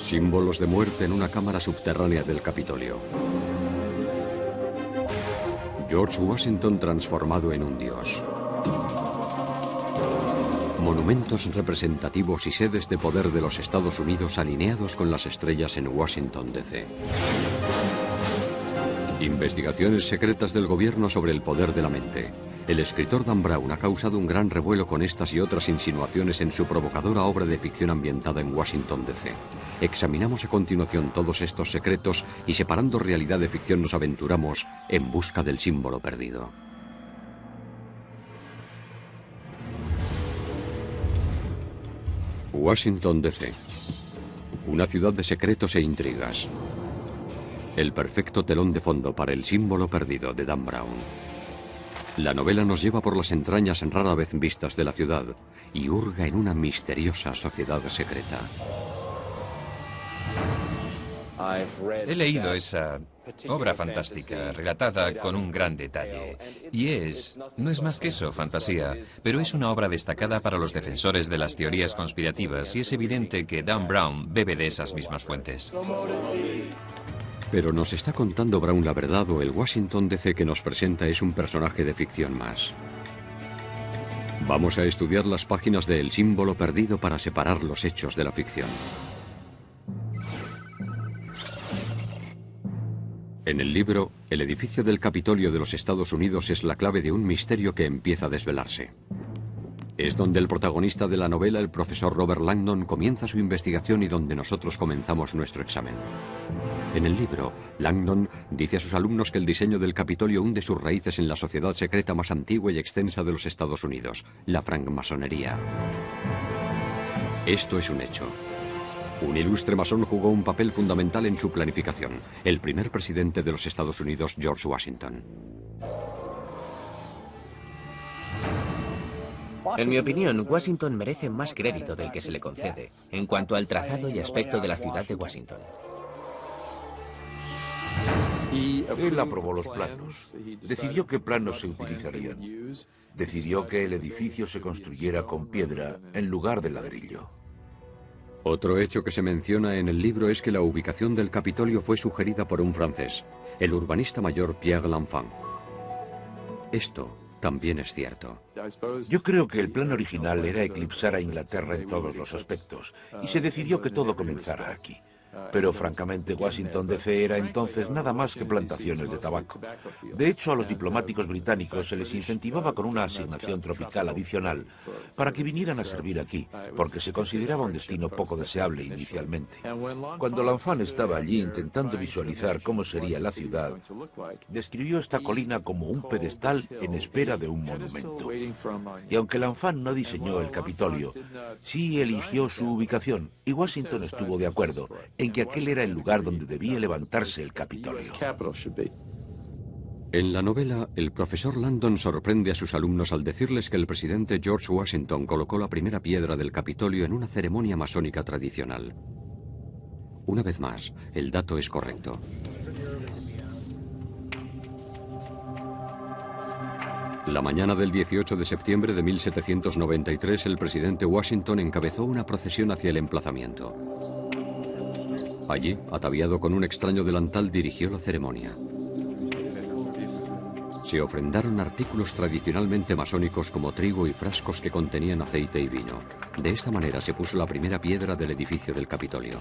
Símbolos de muerte en una cámara subterránea del Capitolio. George Washington transformado en un dios. Monumentos representativos y sedes de poder de los Estados Unidos alineados con las estrellas en Washington, D.C. Investigaciones secretas del gobierno sobre el poder de la mente. El escritor Dan Brown ha causado un gran revuelo con estas y otras insinuaciones en su provocadora obra de ficción ambientada en Washington, D.C. Examinamos a continuación todos estos secretos y, separando realidad de ficción, nos aventuramos en busca del símbolo perdido. Washington, D.C. Una ciudad de secretos e intrigas. El perfecto telón de fondo para El símbolo perdido de Dan Brown. La novela nos lleva por las entrañas rara vez vistas de la ciudad y hurga en una misteriosa sociedad secreta. He leído esa obra fantástica, relatada con un gran detalle. Y no es más que eso, fantasía, pero es una obra destacada para los defensores de las teorías conspirativas y es evidente que Dan Brown bebe de esas mismas fuentes. Pero ¿nos está contando Brown la verdad o el Washington, D.C. que nos presenta es un personaje de ficción más? Vamos a estudiar las páginas de El símbolo perdido para separar los hechos de la ficción. En el libro, el edificio del Capitolio de los Estados Unidos es la clave de un misterio que empieza a desvelarse. Es donde el protagonista de la novela, el profesor Robert Langdon, comienza su investigación y donde nosotros comenzamos nuestro examen. En el libro, Langdon dice a sus alumnos que el diseño del Capitolio hunde sus raíces en la sociedad secreta más antigua y extensa de los Estados Unidos, la francmasonería. Esto es un hecho. Un ilustre masón jugó un papel fundamental en su planificación, el primer presidente de los Estados Unidos, George Washington. En mi opinión, Washington merece más crédito del que se le concede en cuanto al trazado y aspecto de la ciudad de Washington. Él aprobó los planos, decidió qué planos se utilizarían, decidió que el edificio se construyera con piedra en lugar de ladrillo. Otro hecho que se menciona en el libro es que la ubicación del Capitolio fue sugerida por un francés, el urbanista mayor Pierre L'Enfant. Esto también es cierto. Yo creo que el plan original era eclipsar a Inglaterra en todos los aspectos, y se decidió que todo comenzara aquí. Pero francamente Washington, D.C. era entonces nada más que plantaciones de tabaco. De hecho, a los diplomáticos británicos se les incentivaba con una asignación tropical adicional para que vinieran a servir aquí, porque se consideraba un destino poco deseable inicialmente. Cuando L'Enfant estaba allí intentando visualizar cómo sería la ciudad, describió esta colina como un pedestal en espera de un monumento. Y aunque L'Enfant no diseñó el Capitolio, sí eligió su ubicación, y Washington estuvo de acuerdo en que aquel era el lugar donde debía levantarse el Capitolio. En la novela, el profesor Langdon sorprende a sus alumnos al decirles que el presidente George Washington colocó la primera piedra del Capitolio en una ceremonia masónica tradicional. Una vez más, el dato es correcto. La mañana del 18 de septiembre de 1793, el presidente Washington encabezó una procesión hacia el emplazamiento. Allí, ataviado con un extraño delantal, dirigió la ceremonia. Se ofrendaron artículos tradicionalmente masónicos como trigo y frascos que contenían aceite y vino. De esta manera se puso la primera piedra del edificio del Capitolio.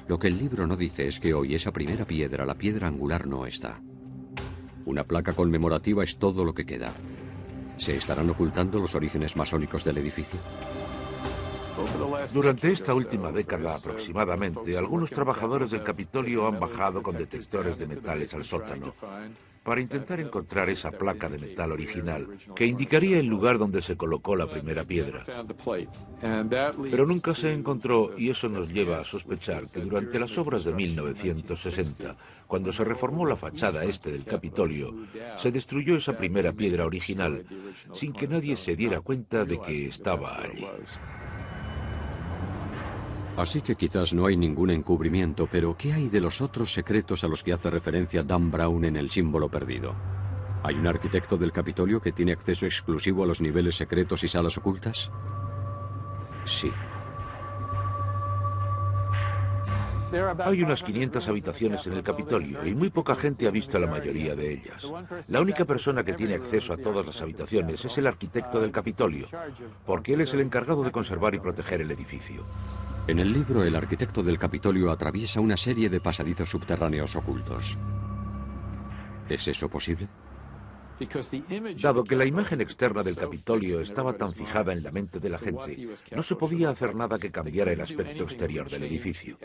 Lo que el libro no dice es que hoy esa primera piedra, la piedra angular, no está. Una placa conmemorativa es todo lo que queda. ¿Se estarán ocultando los orígenes masónicos del edificio? Durante esta última década aproximadamente, algunos trabajadores del Capitolio han bajado con detectores de metales al sótano para intentar encontrar esa placa de metal original que indicaría el lugar donde se colocó la primera piedra. Pero nunca se encontró y eso nos lleva a sospechar que durante las obras de 1960, cuando se reformó la fachada este del Capitolio, se destruyó esa primera piedra original sin que nadie se diera cuenta de que estaba allí. Así que quizás no hay ningún encubrimiento, pero ¿qué hay de los otros secretos a los que hace referencia Dan Brown en El símbolo perdido? ¿Hay un arquitecto del Capitolio que tiene acceso exclusivo a los niveles secretos y salas ocultas? Sí. Hay unas 500 habitaciones en el Capitolio y muy poca gente ha visto la mayoría de ellas. La única persona que tiene acceso a todas las habitaciones es el arquitecto del Capitolio, porque él es el encargado de conservar y proteger el edificio. En el libro, el arquitecto del Capitolio atraviesa una serie de pasadizos subterráneos ocultos. ¿Es eso posible? Dado que la imagen externa del Capitolio estaba tan fijada en la mente de la gente, no se podía hacer nada que cambiara el aspecto exterior del edificio.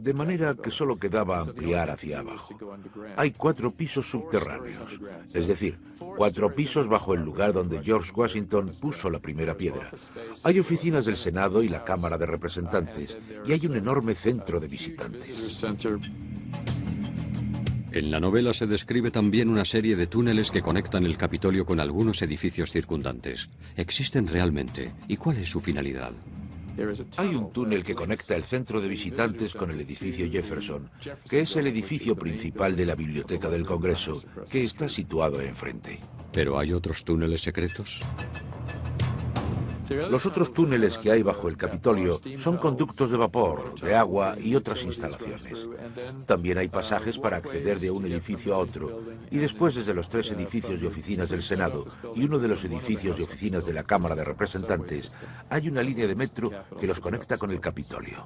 De manera que solo quedaba ampliar hacia abajo. Hay 4 pisos subterráneos, es decir, 4 pisos bajo el lugar donde George Washington puso la primera piedra. Hay oficinas del Senado y la Cámara de Representantes, y hay un enorme centro de visitantes. En la novela se describe también una serie de túneles que conectan el Capitolio con algunos edificios circundantes. ¿Existen realmente? ¿Y cuál es su finalidad? Hay un túnel que conecta el centro de visitantes con el edificio Jefferson, que es el edificio principal de la Biblioteca del Congreso, que está situado enfrente. ¿Pero hay otros túneles secretos? Los otros túneles que hay bajo el Capitolio son conductos de vapor, de agua y otras instalaciones. También hay pasajes para acceder de un edificio a otro, y después desde los 3 edificios de oficinas del Senado y uno de los edificios de oficinas de la Cámara de Representantes, hay una línea de metro que los conecta con el Capitolio.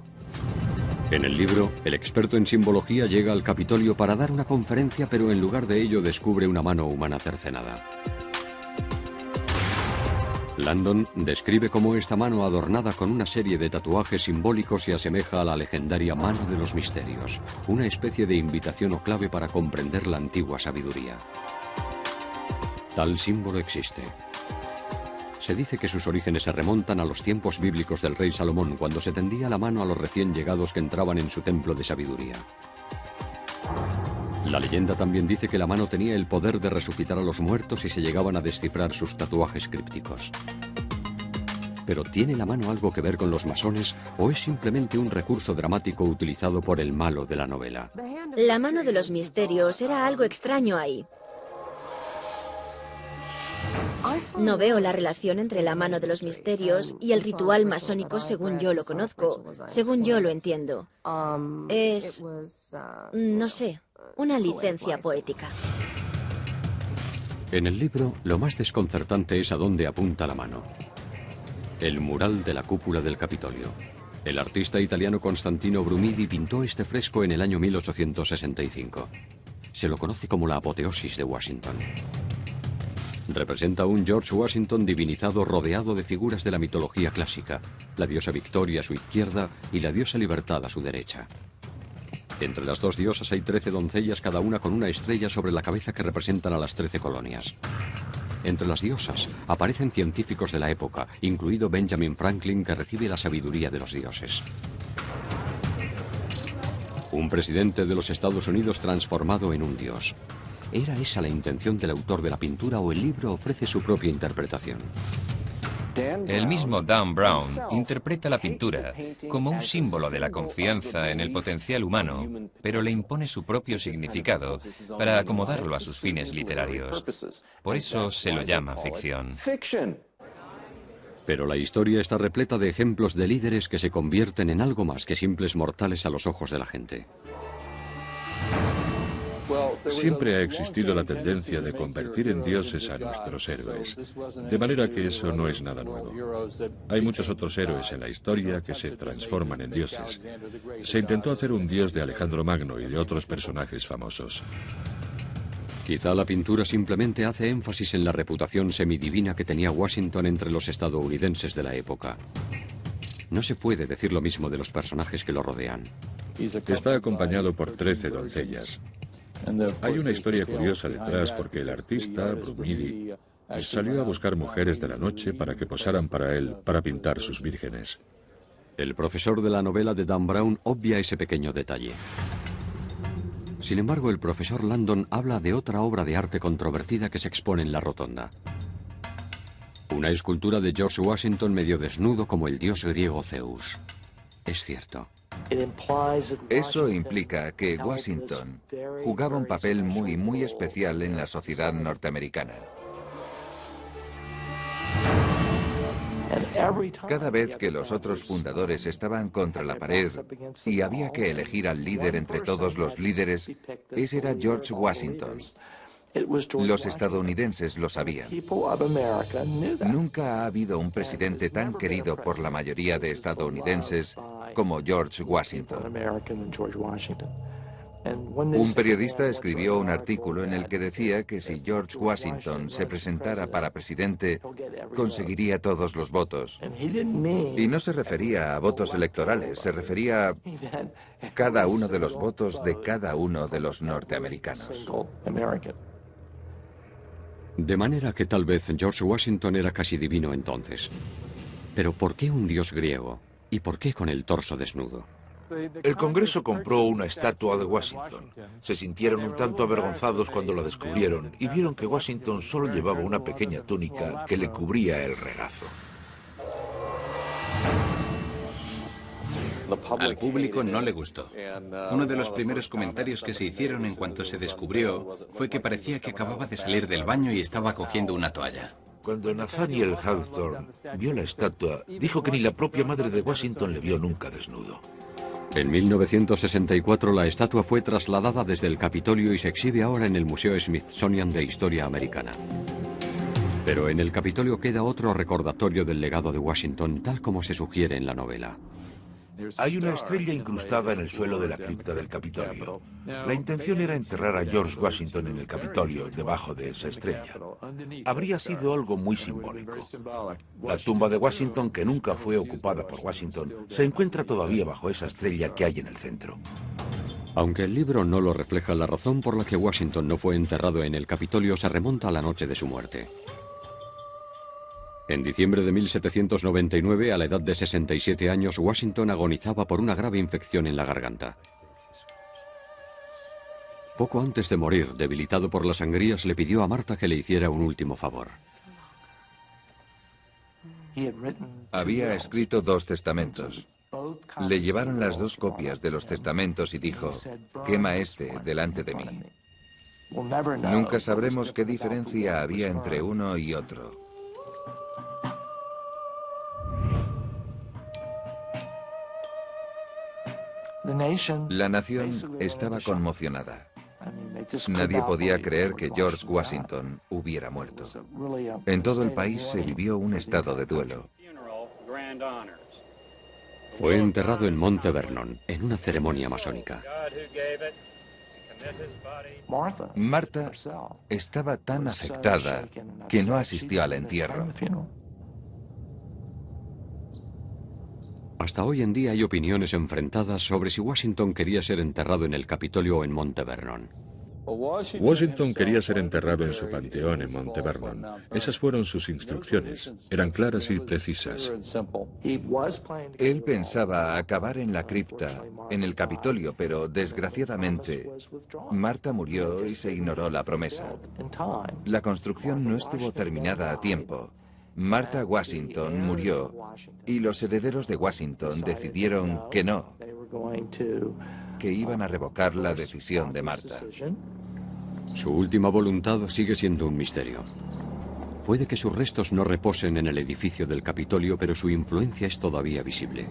En el libro, el experto en simbología llega al Capitolio para dar una conferencia, pero en lugar de ello descubre una mano humana cercenada. Landon describe cómo esta mano adornada con una serie de tatuajes simbólicos se asemeja a la legendaria mano de los misterios, una especie de invitación o clave para comprender la antigua sabiduría. Tal símbolo existe. Se dice que sus orígenes se remontan a los tiempos bíblicos del rey Salomón, cuando se tendía la mano a los recién llegados que entraban en su templo de sabiduría. La leyenda también dice que la mano tenía el poder de resucitar a los muertos si se llegaban a descifrar sus tatuajes crípticos. ¿Pero tiene la mano algo que ver con los masones o es simplemente un recurso dramático utilizado por el malo de la novela? La mano de los misterios era algo extraño ahí. No veo la relación entre la mano de los misterios y el ritual masónico según yo lo conozco, según yo lo entiendo. Es, no sé, una licencia poética. En el libro, lo más desconcertante es a dónde apunta la mano. El mural de la cúpula del Capitolio. El artista italiano Constantino Brumidi pintó este fresco en el año 1865. Se lo conoce como la apoteosis de Washington. Representa a un George Washington divinizado rodeado de figuras de la mitología clásica, la diosa Victoria a su izquierda y la diosa Libertad a su derecha. Entre las 2 diosas hay 13 doncellas, cada una con una estrella sobre la cabeza que representan a las 13 colonias. Entre las diosas aparecen científicos de la época, incluido Benjamin Franklin, que recibe la sabiduría de los dioses. Un presidente de los Estados Unidos transformado en un dios. ¿Era esa la intención del autor de la pintura o el libro ofrece su propia interpretación? El mismo Dan Brown interpreta la pintura como un símbolo de la confianza en el potencial humano, pero le impone su propio significado para acomodarlo a sus fines literarios. Por eso se lo llama ficción. Pero la historia está repleta de ejemplos de líderes que se convierten en algo más que simples mortales a los ojos de la gente. Siempre ha existido la tendencia de convertir en dioses a nuestros héroes, de manera que eso no es nada nuevo. Hay muchos otros héroes en la historia que se transforman en dioses. Se intentó hacer un dios de Alejandro Magno y de otros personajes famosos. Quizá la pintura simplemente hace énfasis en la reputación semidivina que tenía Washington entre los estadounidenses de la época. No se puede decir lo mismo de los personajes que lo rodean. Está acompañado por 13 doncellas. Hay una historia curiosa detrás porque el artista, Brumidi, salió a buscar mujeres de la noche para que posaran para él, para pintar sus vírgenes. El profesor de la novela de Dan Brown obvia ese pequeño detalle. Sin embargo, el profesor Landon habla de otra obra de arte controvertida que se expone en la rotonda. Una escultura de George Washington medio desnudo como el dios griego Zeus. Es cierto. Eso implica que Washington jugaba un papel muy especial en la sociedad norteamericana. Cada vez que los otros fundadores estaban contra la pared y había que elegir al líder entre todos los líderes, ese era George Washington. Los estadounidenses lo sabían. Nunca ha habido un presidente tan querido por la mayoría de estadounidenses como George Washington. Un periodista escribió un artículo en el que decía que si George Washington se presentara para presidente, conseguiría todos los votos. Y no se refería a votos electorales, se refería a cada uno de los votos de cada uno de los norteamericanos. De manera que tal vez George Washington era casi divino entonces. Pero ¿por qué un dios griego? ¿Y por qué con el torso desnudo? El Congreso compró una estatua de Washington. Se sintieron un tanto avergonzados cuando la descubrieron y vieron que Washington solo llevaba una pequeña túnica que le cubría el regazo. Al público no le gustó. Uno de los primeros comentarios que se hicieron en cuanto se descubrió fue que parecía que acababa de salir del baño y estaba cogiendo una toalla. Cuando Nathaniel Hawthorne vio la estatua, dijo que ni la propia madre de Washington le vio nunca desnudo. En 1964 la estatua fue trasladada desde el Capitolio y se exhibe ahora en el Museo Smithsonian de Historia Americana. Pero en el Capitolio queda otro recordatorio del legado de Washington, tal como se sugiere en la novela. Hay una estrella incrustada en el suelo de la cripta del Capitolio. La intención era enterrar a George Washington en el Capitolio, debajo de esa estrella. Habría sido algo muy simbólico. La tumba de Washington, que nunca fue ocupada por Washington, se encuentra todavía bajo esa estrella que hay en el centro. Aunque el libro no lo refleja, la razón por la que Washington no fue enterrado en el Capitolio se remonta a la noche de su muerte. En diciembre de 1799, a la edad de 67 años, Washington agonizaba por una grave infección en la garganta. Poco antes de morir, debilitado por las sangrías, le pidió a Marta que le hiciera un último favor. Había escrito 2 testamentos. Le llevaron las 2 copias de los testamentos y dijo: «Quema este delante de mí». Nunca sabremos qué diferencia había entre uno y otro. La nación estaba conmocionada. Nadie podía creer que George Washington hubiera muerto. En todo el país se vivió un estado de duelo. Fue enterrado en Monte Vernon, en una ceremonia masónica. Marta estaba tan afectada que no asistió al entierro. Hasta hoy en día hay opiniones enfrentadas sobre si Washington quería ser enterrado en el Capitolio o en Monte Vernon. Washington quería ser enterrado en su panteón en Monte Vernon. Esas fueron sus instrucciones. Eran claras y precisas. Él pensaba acabar en la cripta, en el Capitolio, pero desgraciadamente Marta murió y se ignoró la promesa. La construcción no estuvo terminada a tiempo. Martha Washington murió y los herederos de Washington decidieron que no, que iban a revocar la decisión de Marta. Su última voluntad sigue siendo un misterio. Puede que sus restos no reposen en el edificio del Capitolio, pero su influencia es todavía visible.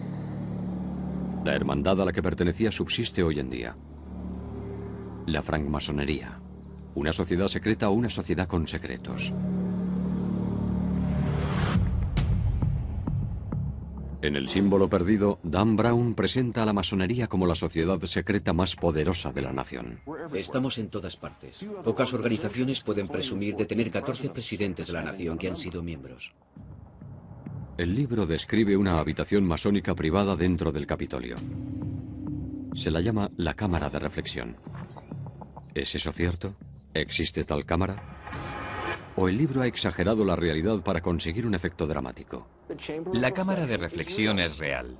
La hermandad a la que pertenecía subsiste hoy en día. La francmasonería. Una sociedad secreta o una sociedad con secretos. En el símbolo perdido, Dan Brown presenta a la masonería como la sociedad secreta más poderosa de la nación. Estamos en todas partes. Pocas organizaciones pueden presumir de tener 14 presidentes de la nación que han sido miembros. El libro describe una habitación masónica privada dentro del Capitolio. Se la llama la Cámara de Reflexión. ¿Es eso cierto? ¿Existe tal cámara? ¿O el libro ha exagerado la realidad para conseguir un efecto dramático? La cámara de reflexión es real.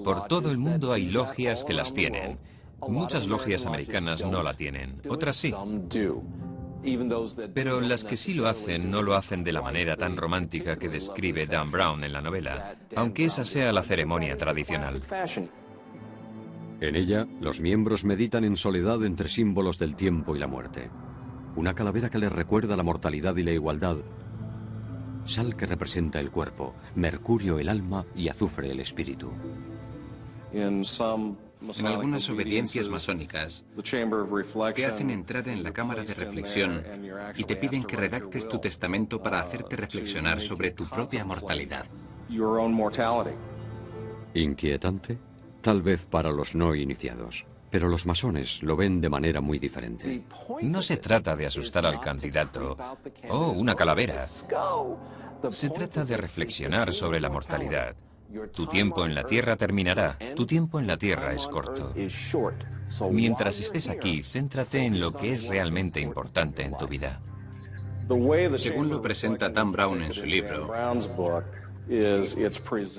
Por todo el mundo hay logias que las tienen. Muchas logias americanas no la tienen, otras sí. Pero las que sí lo hacen no lo hacen de la manera tan romántica que describe Dan Brown en la novela, aunque esa sea la ceremonia tradicional. En ella, los miembros meditan en soledad entre símbolos del tiempo y la muerte. Una calavera que les recuerda la mortalidad y la igualdad. sal que representa el cuerpo, mercurio el alma y azufre el espíritu. En algunas obediencias masónicas te hacen entrar en la cámara de reflexión y te piden que redactes tu testamento para hacerte reflexionar sobre tu propia mortalidad. Inquietante, tal vez para los no iniciados, pero los masones lo ven de manera muy diferente. No se trata de asustar al candidato. ¡Oh, una calavera! Se trata de reflexionar sobre la mortalidad. Tu tiempo en la Tierra terminará. Tu tiempo en la Tierra es corto. Mientras estés aquí, céntrate en lo que es realmente importante en tu vida. Según lo presenta Dan Brown en su libro,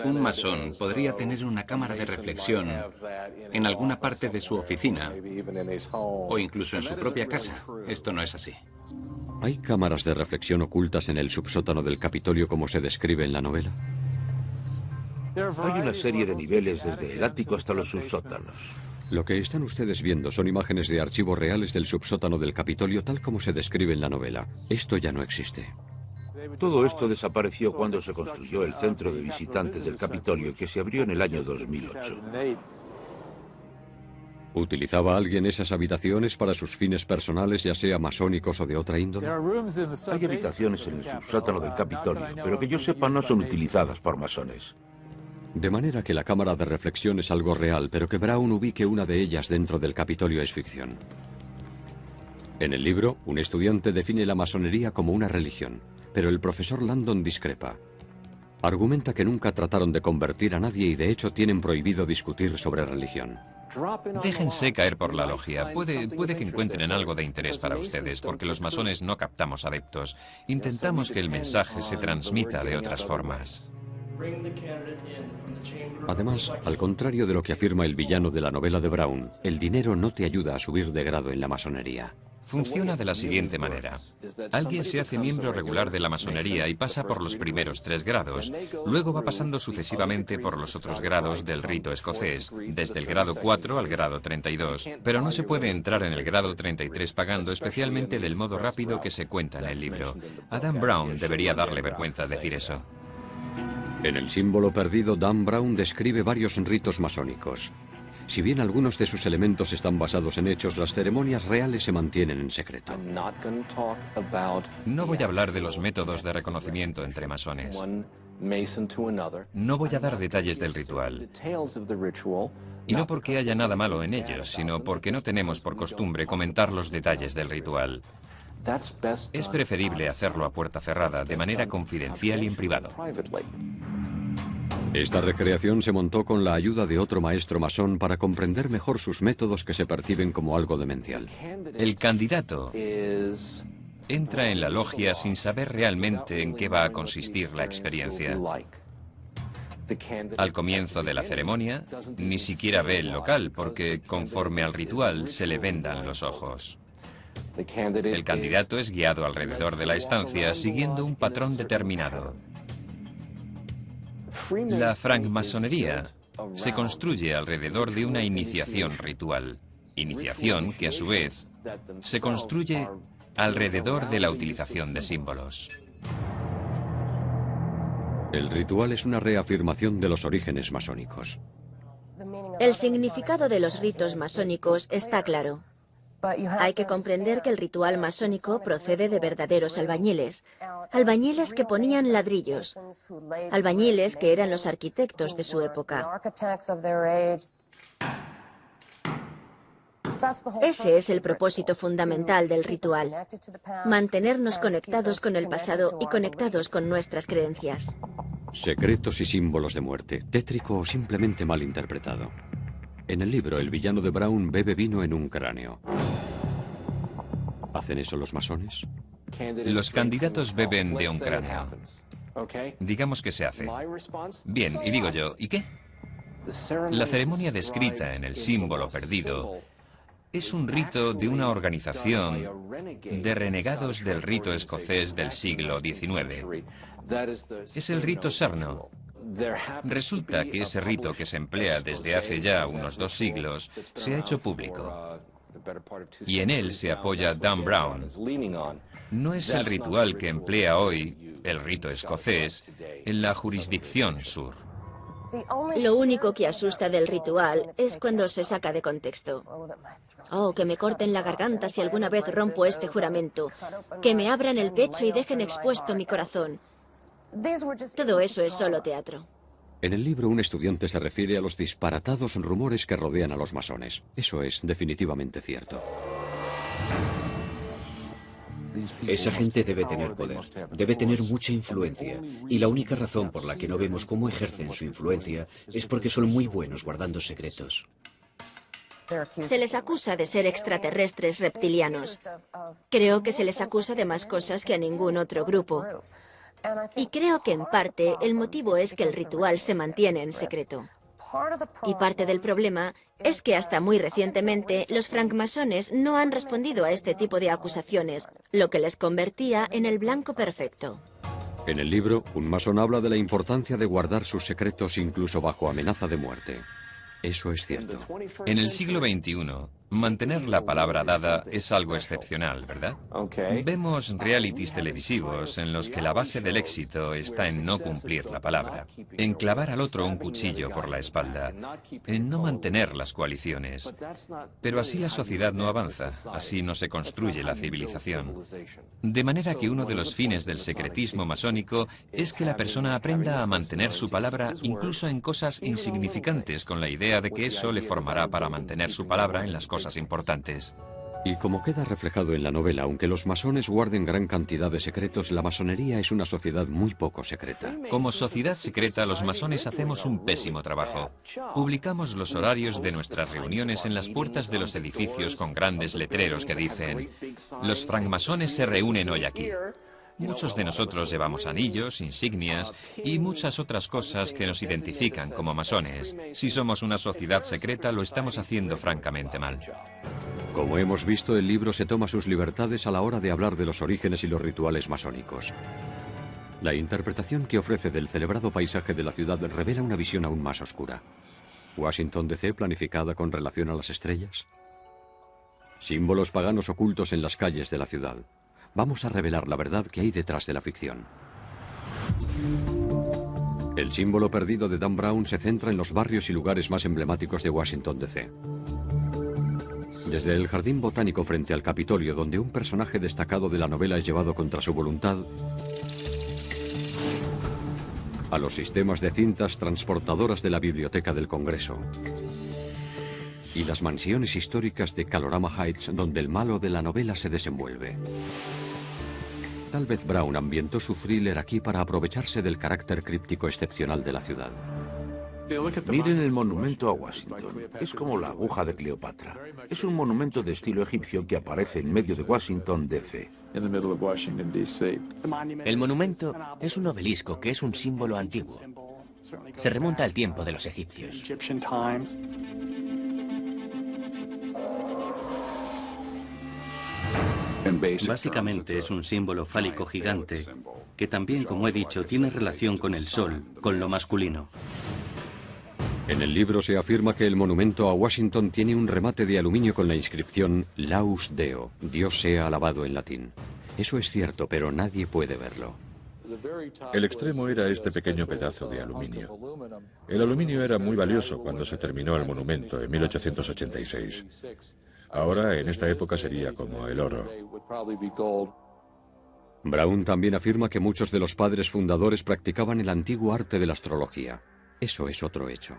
un masón podría tener una cámara de reflexión en alguna parte de su oficina o incluso en su propia casa. Esto no es así. ¿Hay cámaras de reflexión ocultas en el subsótano del Capitolio como se describe en la novela? Hay una serie de niveles desde el ático hasta los subsótanos. Lo que están ustedes viendo son imágenes de archivos reales del subsótano del Capitolio tal como se describe en la novela. Esto ya no existe. Todo esto desapareció cuando se construyó el centro de visitantes del Capitolio, que se abrió en el año 2008. ¿Utilizaba alguien esas habitaciones para sus fines personales, ya sea masónicos o de otra índole? Hay habitaciones en el subsótano del Capitolio, pero que yo sepa no son utilizadas por masones. De manera que la cámara de reflexión es algo real, pero que Brown ubique una de ellas dentro del Capitolio es ficción. En el libro, un estudiante define la masonería como una religión, pero el profesor Landon discrepa. Argumenta que nunca trataron de convertir a nadie y de hecho tienen prohibido discutir sobre religión. Déjense caer por la logia. Puede que encuentren algo de interés para ustedes, porque los masones no captamos adeptos. Intentamos que el mensaje se transmita de otras formas. Además, al contrario de lo que afirma el villano de la novela de Brown, el dinero no te ayuda a subir de grado en la masonería. Funciona de la siguiente manera. Alguien se hace miembro regular de la masonería y pasa por los primeros 3 grados. Luego va pasando sucesivamente por los otros grados del rito escocés, desde el grado 4 al grado 32. Pero no se puede entrar en el grado 33 pagando, especialmente del modo rápido que se cuenta en el libro. A Dan Brown debería darle vergüenza decir eso. En el símbolo perdido, Dan Brown describe varios ritos masónicos. Si bien algunos de sus elementos están basados en hechos, las ceremonias reales se mantienen en secreto. No voy a hablar de los métodos de reconocimiento entre masones. No voy a dar detalles del ritual. Y no porque haya nada malo en ellos, sino porque no tenemos por costumbre comentar los detalles del ritual. Es preferible hacerlo a puerta cerrada, de manera confidencial y en privado. Esta recreación se montó con la ayuda de otro maestro masón para comprender mejor sus métodos que se perciben como algo demencial. El candidato entra en la logia sin saber realmente en qué va a consistir la experiencia. Al comienzo de la ceremonia, ni siquiera ve el local porque, conforme al ritual, se le vendan los ojos. El candidato es guiado alrededor de la estancia siguiendo un patrón determinado. La francmasonería se construye alrededor de una iniciación ritual. Iniciación que, a su vez, se construye alrededor de la utilización de símbolos. El ritual es una reafirmación de los orígenes masónicos. El significado de los ritos masónicos está claro. Hay que comprender que el ritual masónico procede de verdaderos albañiles. Albañiles que ponían ladrillos. Albañiles que eran los arquitectos de su época. Ese es el propósito fundamental del ritual. Mantenernos conectados con el pasado y conectados con nuestras creencias. Secretos y símbolos de muerte, tétrico o simplemente mal interpretado. En el libro, el villano de Brown bebe vino en un cráneo. ¿Hacen eso los masones? Los candidatos beben de un cráneo. Digamos que se hace. Bien, y digo yo, ¿y qué? La ceremonia descrita en el símbolo perdido es un rito de una organización de renegados del rito escocés del siglo XIX. Es el rito Sarno. Resulta que ese rito que se emplea desde hace ya unos 2 siglos se ha hecho público. y en él se apoya Dan Brown. No es el ritual que emplea hoy el rito escocés en la jurisdicción sur. Lo único que asusta del ritual es cuando se saca de contexto. Oh, que me corten la garganta si alguna vez rompo este juramento. Que me abran el pecho y dejen expuesto mi corazón. Todo eso es solo teatro. En el libro, un estudiante se refiere a los disparatados rumores que rodean a los masones. Eso es definitivamente cierto. Esa gente debe tener poder, debe tener mucha influencia, y la única razón por la que no vemos cómo ejercen su influencia es porque son muy buenos guardando secretos. Se les acusa de ser extraterrestres reptilianos. Creo que se les acusa de más cosas que a ningún otro grupo. Y creo que en parte el motivo es que el ritual se mantiene en secreto. Y parte del problema es que hasta muy recientemente los francmasones no han respondido a este tipo de acusaciones, lo que les convertía en el blanco perfecto. En el libro, un masón habla de la importancia de guardar sus secretos incluso bajo amenaza de muerte. Eso es cierto. En el siglo XXI, mantener la palabra dada es algo excepcional, ¿verdad? Vemos realities televisivos en los que la base del éxito está en no cumplir la palabra, en clavar al otro un cuchillo por la espalda, en no mantener las coaliciones. Pero así la sociedad no avanza, así no se construye la civilización. De manera que uno de los fines del secretismo masónico es que la persona aprenda a mantener su palabra incluso en cosas insignificantes, con la idea de que eso le formará para mantener su palabra en las cosas importantes. Y como queda reflejado en la novela, aunque los masones guarden gran cantidad de secretos, la masonería es una sociedad muy poco secreta. Como sociedad secreta, los masones hacemos un pésimo trabajo. Publicamos los horarios de nuestras reuniones en las puertas de los edificios con grandes letreros que dicen: los francmasones se reúnen hoy aquí. Muchos de nosotros llevamos anillos, insignias y muchas otras cosas que nos identifican como masones. Si somos una sociedad secreta, lo estamos haciendo francamente mal. Como hemos visto, el libro se toma sus libertades a la hora de hablar de los orígenes y los rituales masónicos. La interpretación que ofrece del celebrado paisaje de la ciudad revela una visión aún más oscura. ¿Washington DC planificada con relación a las estrellas? Símbolos paganos ocultos en las calles de la ciudad. Vamos a revelar la verdad que hay detrás de la ficción. El símbolo perdido de Dan Brown se centra en los barrios y lugares más emblemáticos de Washington DC. Desde el jardín botánico frente al Capitolio, donde un personaje destacado de la novela es llevado contra su voluntad, a los sistemas de cintas transportadoras de la Biblioteca del Congreso y las mansiones históricas de Kalorama Heights, donde el malo de la novela se desenvuelve. Tal vez Brown ambientó su thriller aquí para aprovecharse del carácter críptico excepcional de la ciudad. Miren el monumento a Washington. Es como la aguja de Cleopatra. Es un monumento de estilo egipcio que aparece en medio de Washington, D.C. El monumento es un obelisco que es un símbolo antiguo. Se remonta al tiempo de los egipcios. Básicamente es un símbolo fálico gigante que también, como he dicho, tiene relación con el sol, con lo masculino. En el libro se afirma que el monumento a Washington tiene un remate de aluminio con la inscripción Laus Deo, Dios sea alabado en latín. Eso es cierto, pero nadie puede verlo. El extremo era este pequeño pedazo de aluminio. El aluminio era muy valioso cuando se terminó el monumento en 1886. Ahora, en esta época, sería como el oro. Brown también afirma que muchos de los padres fundadores practicaban el antiguo arte de la astrología. Eso es otro hecho.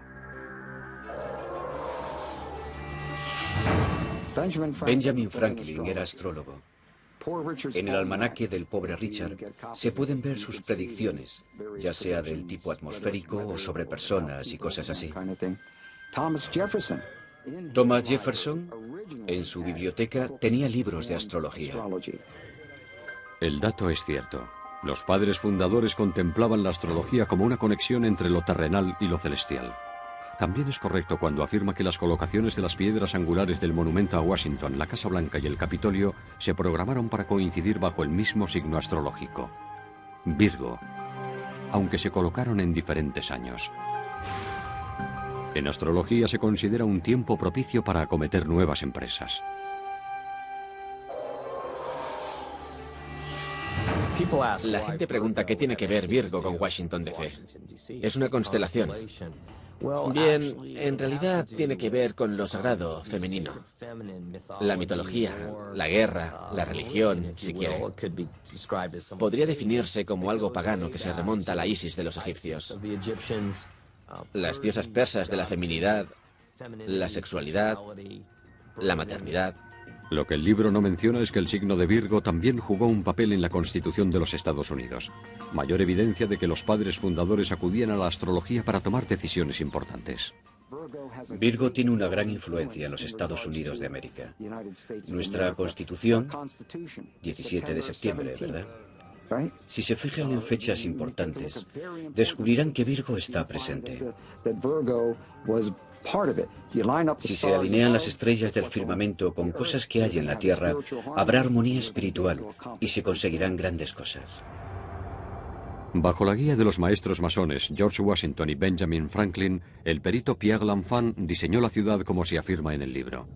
Benjamin Franklin era astrólogo. En el almanaque del pobre Richard se pueden ver sus predicciones, ya sea del tipo atmosférico o sobre personas y cosas así. Thomas Jefferson, en su biblioteca, tenía libros de astrología. El dato es cierto. Los padres fundadores contemplaban la astrología como una conexión entre lo terrenal y lo celestial. También es correcto cuando afirma que las colocaciones de las piedras angulares del monumento a Washington, la Casa Blanca y el Capitolio se programaron para coincidir bajo el mismo signo astrológico, Virgo, aunque se colocaron en diferentes años. En astrología se considera un tiempo propicio para acometer nuevas empresas. La gente pregunta qué tiene que ver Virgo con Washington DC. Es una constelación. Bien, en realidad tiene que ver con lo sagrado femenino. La mitología, la guerra, la religión, si quiere. Podría definirse como algo pagano que se remonta a la Isis de los egipcios. Las diosas persas de la feminidad, la sexualidad, la maternidad. Lo que el libro no menciona es que el signo de Virgo también jugó un papel en la Constitución de los Estados Unidos. Mayor evidencia de que los padres fundadores acudían a la astrología para tomar decisiones importantes. Virgo tiene una gran influencia en los Estados Unidos de América. Nuestra Constitución, 17 de septiembre, ¿verdad? Si se fijan en fechas importantes, descubrirán que Virgo está presente. Si se alinean las estrellas del firmamento con cosas que hay en la Tierra, habrá armonía espiritual y se conseguirán grandes cosas. Bajo la guía de los maestros masones George Washington y Benjamin Franklin, el perito Pierre L'Enfant diseñó la ciudad como se afirma en el libro.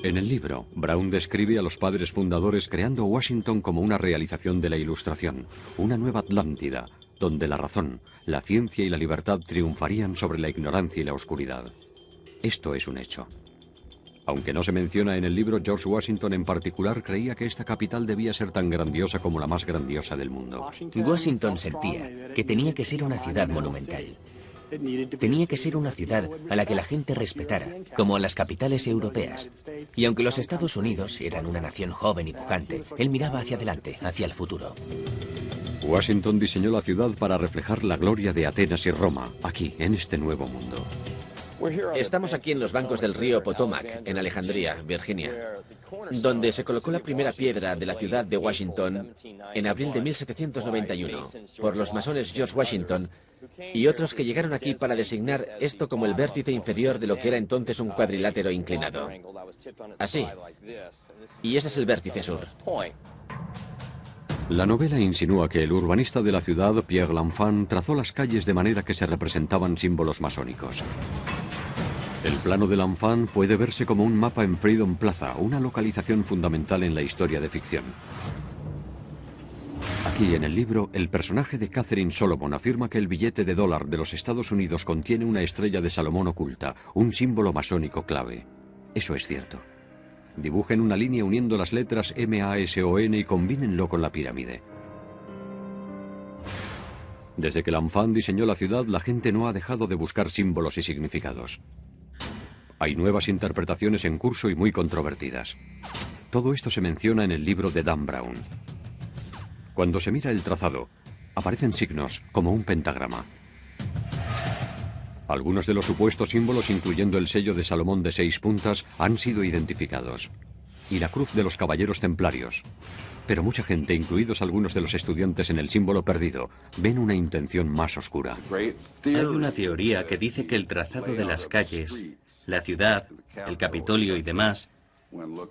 En el libro, Brown describe a los padres fundadores creando Washington como una realización de la Ilustración, una nueva Atlántida, donde la razón, la ciencia y la libertad triunfarían sobre la ignorancia y la oscuridad. Esto es un hecho. Aunque no se menciona en el libro, George Washington en particular creía que esta capital debía ser tan grandiosa como la más grandiosa del mundo. Washington sentía que tenía que ser una ciudad monumental. Tenía que ser una ciudad a la que la gente respetara, como a las capitales europeas. Y aunque los Estados Unidos eran una nación joven y pujante, él miraba hacia adelante, hacia el futuro. Washington diseñó la ciudad para reflejar la gloria de Atenas y Roma, aquí, en este nuevo mundo. Estamos aquí en los bancos del río Potomac, en Alejandría, Virginia, donde se colocó la primera piedra de la ciudad de Washington en abril de 1791 por los masones George Washington y otros que llegaron aquí para designar esto como el vértice inferior de lo que era entonces un cuadrilátero inclinado. Así. Y ese es el vértice sur. La novela insinúa que el urbanista de la ciudad, Pierre L'Enfant, trazó las calles de manera que se representaban símbolos masónicos. El plano de L'Enfant puede verse como un mapa en Freedom Plaza, una localización fundamental en la historia de ficción. Aquí en el libro, el personaje de Catherine Solomon afirma que el billete de $1 de los Estados Unidos contiene una estrella de Salomón oculta, un símbolo masónico clave. Eso es cierto. Dibujen una línea uniendo las letras MASON y combínenlo con la pirámide. Desde que L'Enfant diseñó la ciudad, la gente no ha dejado de buscar símbolos y significados. Hay nuevas interpretaciones en curso y muy controvertidas. Todo esto se menciona en el libro de Dan Brown. Cuando se mira el trazado, aparecen signos como un pentagrama. Algunos de los supuestos símbolos, incluyendo el sello de Salomón de 6 puntas, han sido identificados. Y la cruz de los caballeros templarios. Pero mucha gente, incluidos algunos de los estudiantes en el símbolo perdido, ven una intención más oscura. Hay una teoría que dice que el trazado de las calles, la ciudad, el Capitolio y demás,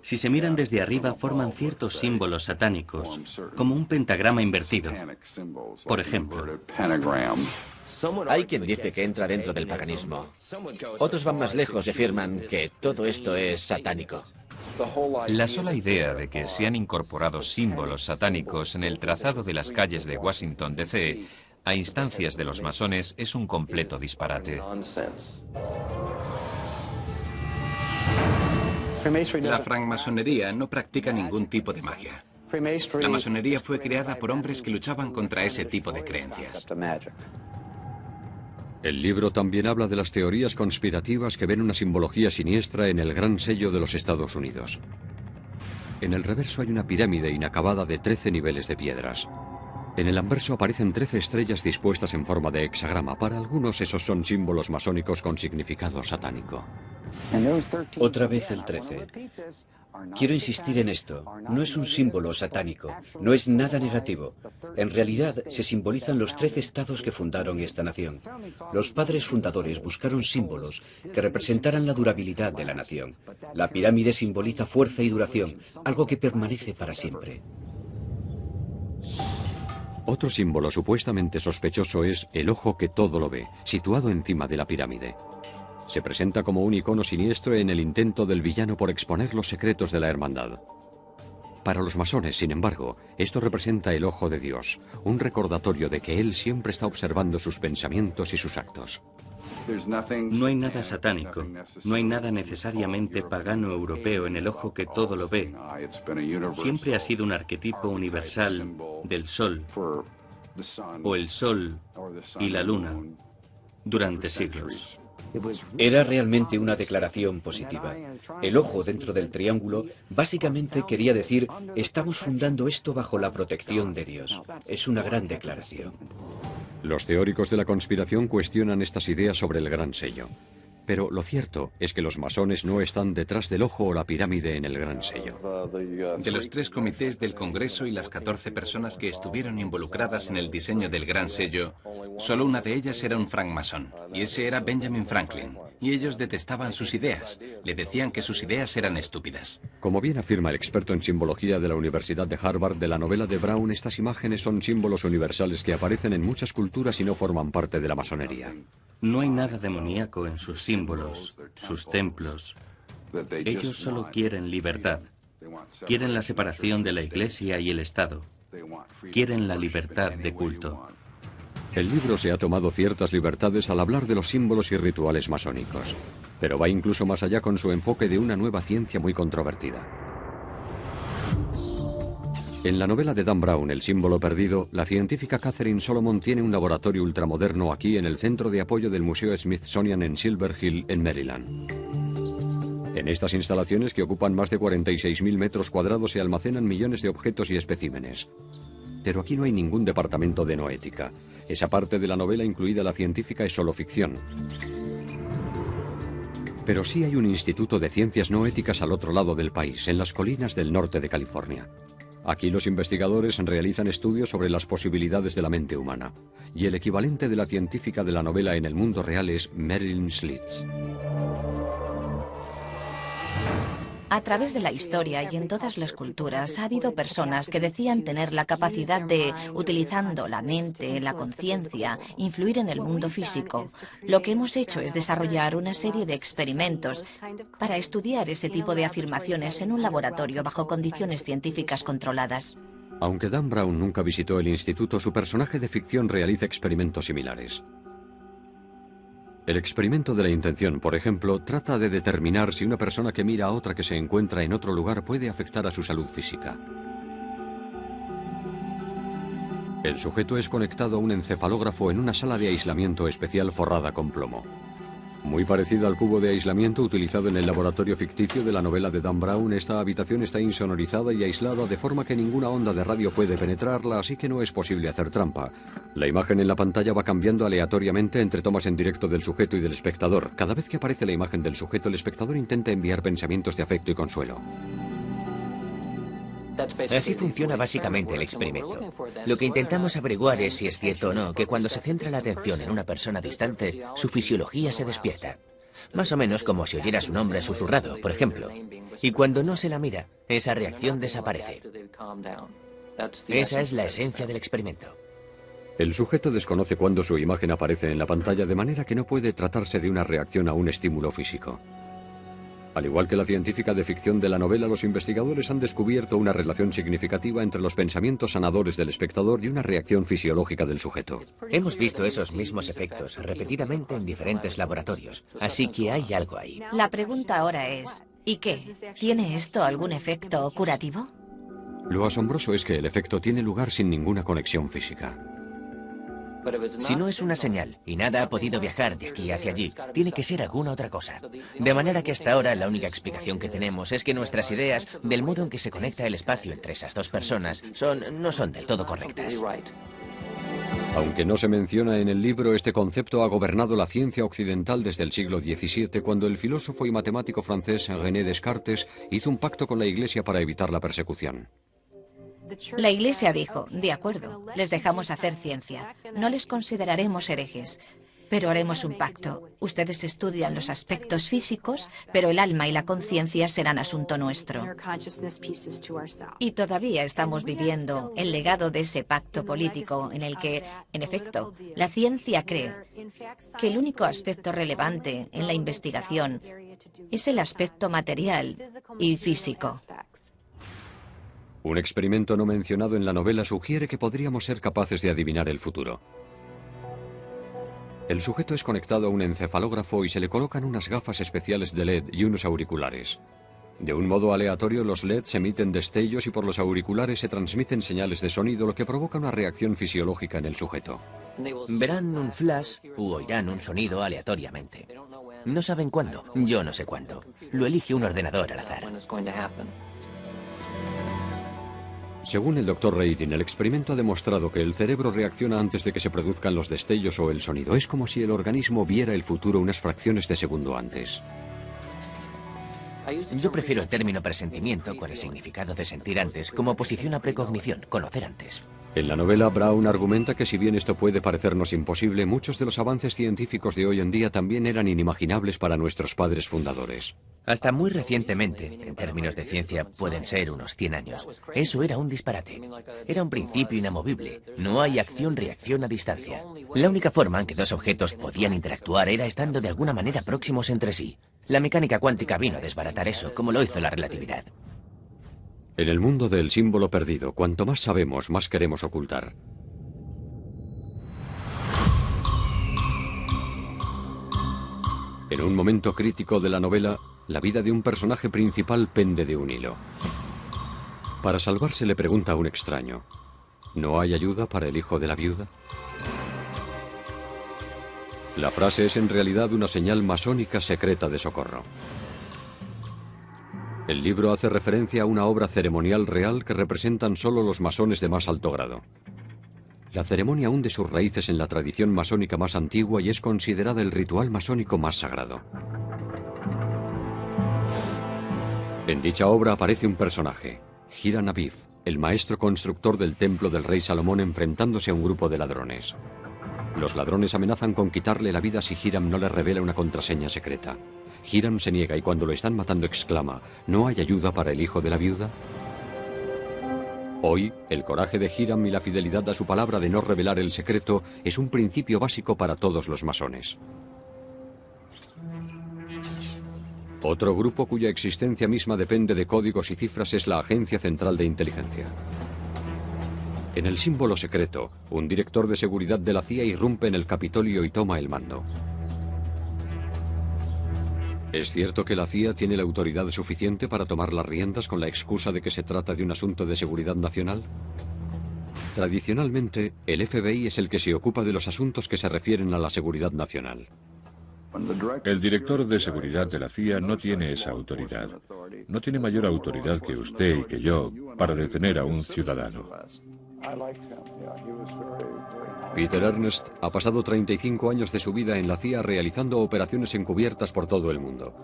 si se miran desde arriba, forman ciertos símbolos satánicos, como un pentagrama invertido. Por ejemplo, hay quien dice que entra dentro del paganismo. Otros van más lejos y afirman que todo esto es satánico. La sola idea de que se han incorporado símbolos satánicos en el trazado de las calles de Washington, D.C., a instancias de los masones, es un completo disparate. La francmasonería no practica ningún tipo de magia. La masonería fue creada por hombres que luchaban contra ese tipo de creencias. El libro también habla de las teorías conspirativas que ven una simbología siniestra en el gran sello de los Estados Unidos. En el reverso hay una pirámide inacabada de 13 niveles de piedras. En el anverso aparecen 13 estrellas dispuestas en forma de hexagrama. Para algunos esos son símbolos masónicos con significado satánico. Otra vez el 13. Quiero insistir en esto. No es un símbolo satánico. No es nada negativo. En realidad, se simbolizan los 13 estados que fundaron esta nación. Los padres fundadores buscaron símbolos que representaran la durabilidad de la nación. La pirámide simboliza fuerza y duración, algo que permanece para siempre. Otro símbolo supuestamente sospechoso es el ojo que todo lo ve, situado encima de la pirámide. Se presenta como un icono siniestro en el intento del villano por exponer los secretos de la hermandad. Para los masones, sin embargo, esto representa el ojo de Dios, un recordatorio de que Él siempre está observando sus pensamientos y sus actos. No hay nada satánico, no hay nada necesariamente pagano europeo en el ojo que todo lo ve. Siempre ha sido un arquetipo universal del sol, o el sol y la luna, durante siglos. Era realmente una declaración positiva. El ojo dentro del triángulo básicamente quería decir, estamos fundando esto bajo la protección de Dios. Es una gran declaración. Los teóricos de la conspiración cuestionan estas ideas sobre el Gran Sello. Pero lo cierto es que los masones no están detrás del ojo o la pirámide en el Gran Sello. De los 3 comités del Congreso y las 14 personas que estuvieron involucradas en el diseño del Gran Sello, solo una de ellas era un francmasón, y ese era Benjamin Franklin. Y ellos detestaban sus ideas. Le decían que sus ideas eran estúpidas. Como bien afirma el experto en simbología de la Universidad de Harvard de la novela de Brown, estas imágenes son símbolos universales que aparecen en muchas culturas y no forman parte de la masonería. No hay nada demoníaco en sus símbolos, sus templos. Ellos solo quieren libertad. Quieren la separación de la Iglesia y el Estado. Quieren la libertad de culto. El libro se ha tomado ciertas libertades al hablar de los símbolos y rituales masónicos, pero va incluso más allá con su enfoque de una nueva ciencia muy controvertida. En la novela de Dan Brown, El símbolo perdido, la científica Catherine Solomon tiene un laboratorio ultramoderno aquí en el centro de apoyo del Museo Smithsonian en Silver Hill, en Maryland. En estas instalaciones, que ocupan más de 46.000 metros cuadrados, se almacenan millones de objetos y especímenes. Pero aquí no hay ningún departamento de noética. Esa parte de la novela, incluida la científica, es solo ficción. Pero sí hay un instituto de ciencias no éticas al otro lado del país, en las colinas del norte de California. Aquí los investigadores realizan estudios sobre las posibilidades de la mente humana. Y el equivalente de la científica de la novela en el mundo real es Marilyn Schlitz. A través de la historia y en todas las culturas ha habido personas que decían tener la capacidad de, utilizando la mente, la conciencia, influir en el mundo físico. Lo que hemos hecho es desarrollar una serie de experimentos para estudiar ese tipo de afirmaciones en un laboratorio bajo condiciones científicas controladas. Aunque Dan Brown nunca visitó el instituto, su personaje de ficción realiza experimentos similares. El experimento de la intención, por ejemplo, trata de determinar si una persona que mira a otra que se encuentra en otro lugar puede afectar a su salud física. El sujeto es conectado a un encefalógrafo en una sala de aislamiento especial forrada con plomo. Muy parecida al cubo de aislamiento utilizado en el laboratorio ficticio de la novela de Dan Brown, esta habitación está insonorizada y aislada de forma que ninguna onda de radio puede penetrarla, así que no es posible hacer trampa. La imagen en la pantalla va cambiando aleatoriamente entre tomas en directo del sujeto y del espectador. Cada vez que aparece la imagen del sujeto, el espectador intenta enviar pensamientos de afecto y consuelo. Así funciona básicamente el experimento. Lo que intentamos averiguar es si es cierto o no que cuando se centra la atención en una persona distante, su fisiología se despierta. Más o menos como si oyera su nombre susurrado, por ejemplo. Y cuando no se la mira, esa reacción desaparece. Esa es la esencia del experimento. El sujeto desconoce cuándo su imagen aparece en la pantalla, de manera que no puede tratarse de una reacción a un estímulo físico. Al igual que la científica de ficción de la novela, los investigadores han descubierto una relación significativa entre los pensamientos sanadores del espectador y una reacción fisiológica del sujeto. Hemos visto esos mismos efectos repetidamente en diferentes laboratorios, así que hay algo ahí. La pregunta ahora es, ¿y qué? ¿Tiene esto algún efecto curativo? Lo asombroso es que el efecto tiene lugar sin ninguna conexión física. Si no es una señal y nada ha podido viajar de aquí hacia allí, tiene que ser alguna otra cosa. De manera que hasta ahora la única explicación que tenemos es que nuestras ideas del modo en que se conecta el espacio entre esas dos personas no son del todo correctas. Aunque no se menciona en el libro, este concepto ha gobernado la ciencia occidental desde el siglo XVII, cuando el filósofo y matemático francés René Descartes hizo un pacto con la Iglesia para evitar la persecución. La Iglesia dijo, de acuerdo, les dejamos hacer ciencia, no les consideraremos herejes. Pero haremos un pacto. Ustedes estudian los aspectos físicos, pero el alma y la conciencia serán asunto nuestro. Y todavía estamos viviendo el legado de ese pacto político en el que, en efecto, la ciencia cree que el único aspecto relevante en la investigación es el aspecto material y físico. Un experimento no mencionado en la novela sugiere que podríamos ser capaces de adivinar el futuro. El sujeto es conectado a un encefalógrafo y se le colocan unas gafas especiales de LED y unos auriculares. De un modo aleatorio, los LEDs emiten destellos y por los auriculares se transmiten señales de sonido, lo que provoca una reacción fisiológica en el sujeto. Verán un flash u oirán un sonido aleatoriamente. No saben cuándo, yo no sé cuándo. Lo elige un ordenador al azar. Según el Dr. Radin, el experimento ha demostrado que el cerebro reacciona antes de que se produzcan los destellos o el sonido. Es como si el organismo viera el futuro unas fracciones de segundo antes. Yo prefiero el término presentimiento, con el significado de sentir antes, como oposición a precognición, conocer antes. En la novela, Brown argumenta que si bien esto puede parecernos imposible, muchos de los avances científicos de hoy en día también eran inimaginables para nuestros padres fundadores. Hasta muy recientemente, en términos de ciencia, pueden ser unos 100 años. Eso era un disparate. Era un principio inamovible. No hay acción-reacción a distancia. La única forma en que dos objetos podían interactuar era estando de alguna manera próximos entre sí. La mecánica cuántica vino a desbaratar eso, como lo hizo la relatividad. En el mundo del símbolo perdido, cuanto más sabemos, más queremos ocultar. En un momento crítico de la novela, la vida de un personaje principal pende de un hilo. Para salvarse le pregunta a un extraño: ¿no hay ayuda para el hijo de la viuda? La frase es en realidad una señal masónica secreta de socorro. El libro hace referencia a una obra ceremonial real que representan solo los masones de más alto grado. La ceremonia hunde sus raíces en la tradición masónica más antigua y es considerada el ritual masónico más sagrado. En dicha obra aparece un personaje, Hiram Abiff, el maestro constructor del templo del rey Salomón, enfrentándose a un grupo de ladrones. Los ladrones amenazan con quitarle la vida si Hiram no les revela una contraseña secreta. Hiram se niega y cuando lo están matando exclama: ¿no hay ayuda para el hijo de la viuda? Hoy, el coraje de Hiram y la fidelidad a su palabra de no revelar el secreto es un principio básico para todos los masones. Otro grupo cuya existencia misma depende de códigos y cifras es la Agencia Central de Inteligencia. En el símbolo secreto, un director de seguridad de la CIA irrumpe en el Capitolio y toma el mando. ¿Es cierto que la CIA tiene la autoridad suficiente para tomar las riendas con la excusa de que se trata de un asunto de seguridad nacional? Tradicionalmente, el FBI es el que se ocupa de los asuntos que se refieren a la seguridad nacional. El director de seguridad de la CIA no tiene esa autoridad. No tiene mayor autoridad que usted y que yo para detener a un ciudadano. Peter Ernst ha pasado 35 años de su vida en la CIA realizando operaciones encubiertas por todo el mundo.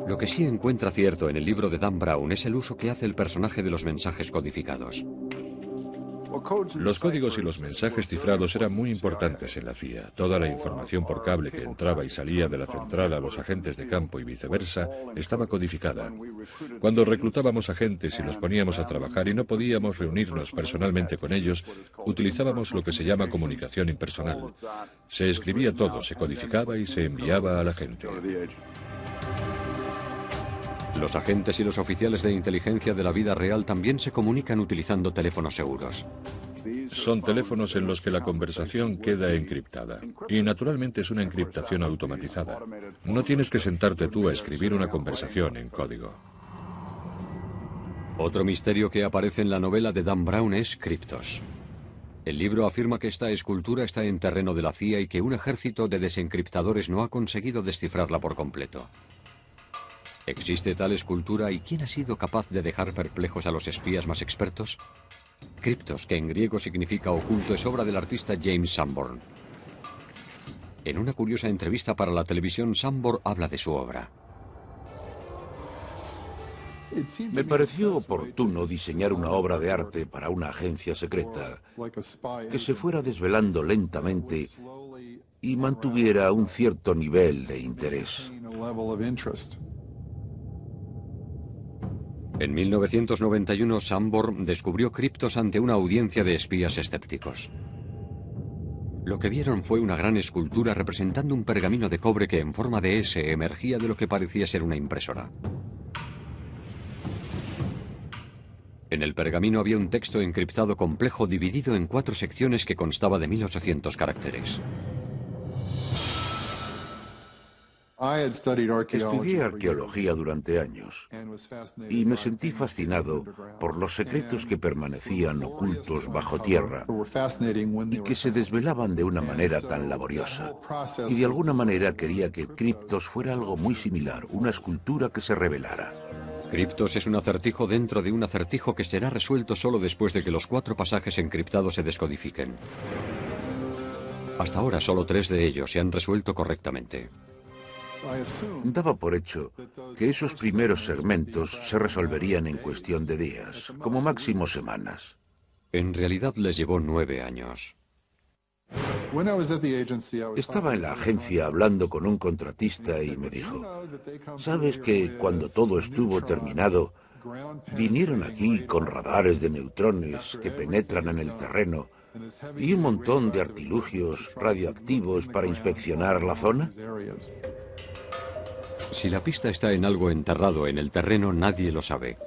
Lo que sí encuentra cierto en el libro de Dan Brown es el uso que hace el personaje de los mensajes codificados. Los códigos y los mensajes cifrados eran muy importantes en la CIA. Toda la información por cable que entraba y salía de la central a los agentes de campo y viceversa estaba codificada. Cuando reclutábamos agentes y los poníamos a trabajar y no podíamos reunirnos personalmente con ellos, utilizábamos lo que se llama comunicación impersonal. Se escribía todo, se codificaba y se enviaba a la gente. Los agentes y los oficiales de inteligencia de la vida real también se comunican utilizando teléfonos seguros. Son teléfonos en los que la conversación queda encriptada. Y naturalmente es una encriptación automatizada. No tienes que sentarte tú a escribir una conversación en código. Otro misterio que aparece en la novela de Dan Brown es Cryptos. El libro afirma que esta escultura está en terreno de la CIA y que un ejército de desencriptadores no ha conseguido descifrarla por completo. ¿Existe tal escultura y quién ha sido capaz de dejar perplejos a los espías más expertos? Cryptos, que en griego significa oculto, es obra del artista James Sanborn. En una curiosa entrevista para la televisión, Sanborn habla de su obra. Me pareció oportuno diseñar una obra de arte para una agencia secreta que se fuera desvelando lentamente y mantuviera un cierto nivel de interés. En 1991, Sanborn descubrió criptos ante una audiencia de espías escépticos. Lo que vieron fue una gran escultura representando un pergamino de cobre que en forma de S emergía de lo que parecía ser una impresora. En el pergamino había un texto encriptado complejo dividido en 4 secciones que constaba de 1800 caracteres. Estudié arqueología durante años y me sentí fascinado por los secretos que permanecían ocultos bajo tierra y que se desvelaban de una manera tan laboriosa. Y de alguna manera quería que Criptos fuera algo muy similar, una escultura que se revelara. Criptos es un acertijo dentro de un acertijo que será resuelto solo después de que los 4 pasajes encriptados se descodifiquen. Hasta ahora solo 3 de ellos se han resuelto correctamente. Daba por hecho que esos primeros segmentos se resolverían en cuestión de días, como máximo semanas. En realidad les llevó 9 años. Estaba en la agencia hablando con un contratista y me dijo: ¿sabes que cuando todo estuvo terminado, vinieron aquí con radares de neutrones que penetran en el terreno y un montón de artilugios radioactivos para inspeccionar la zona? Si la pista está en algo enterrado en el terreno, nadie lo sabe.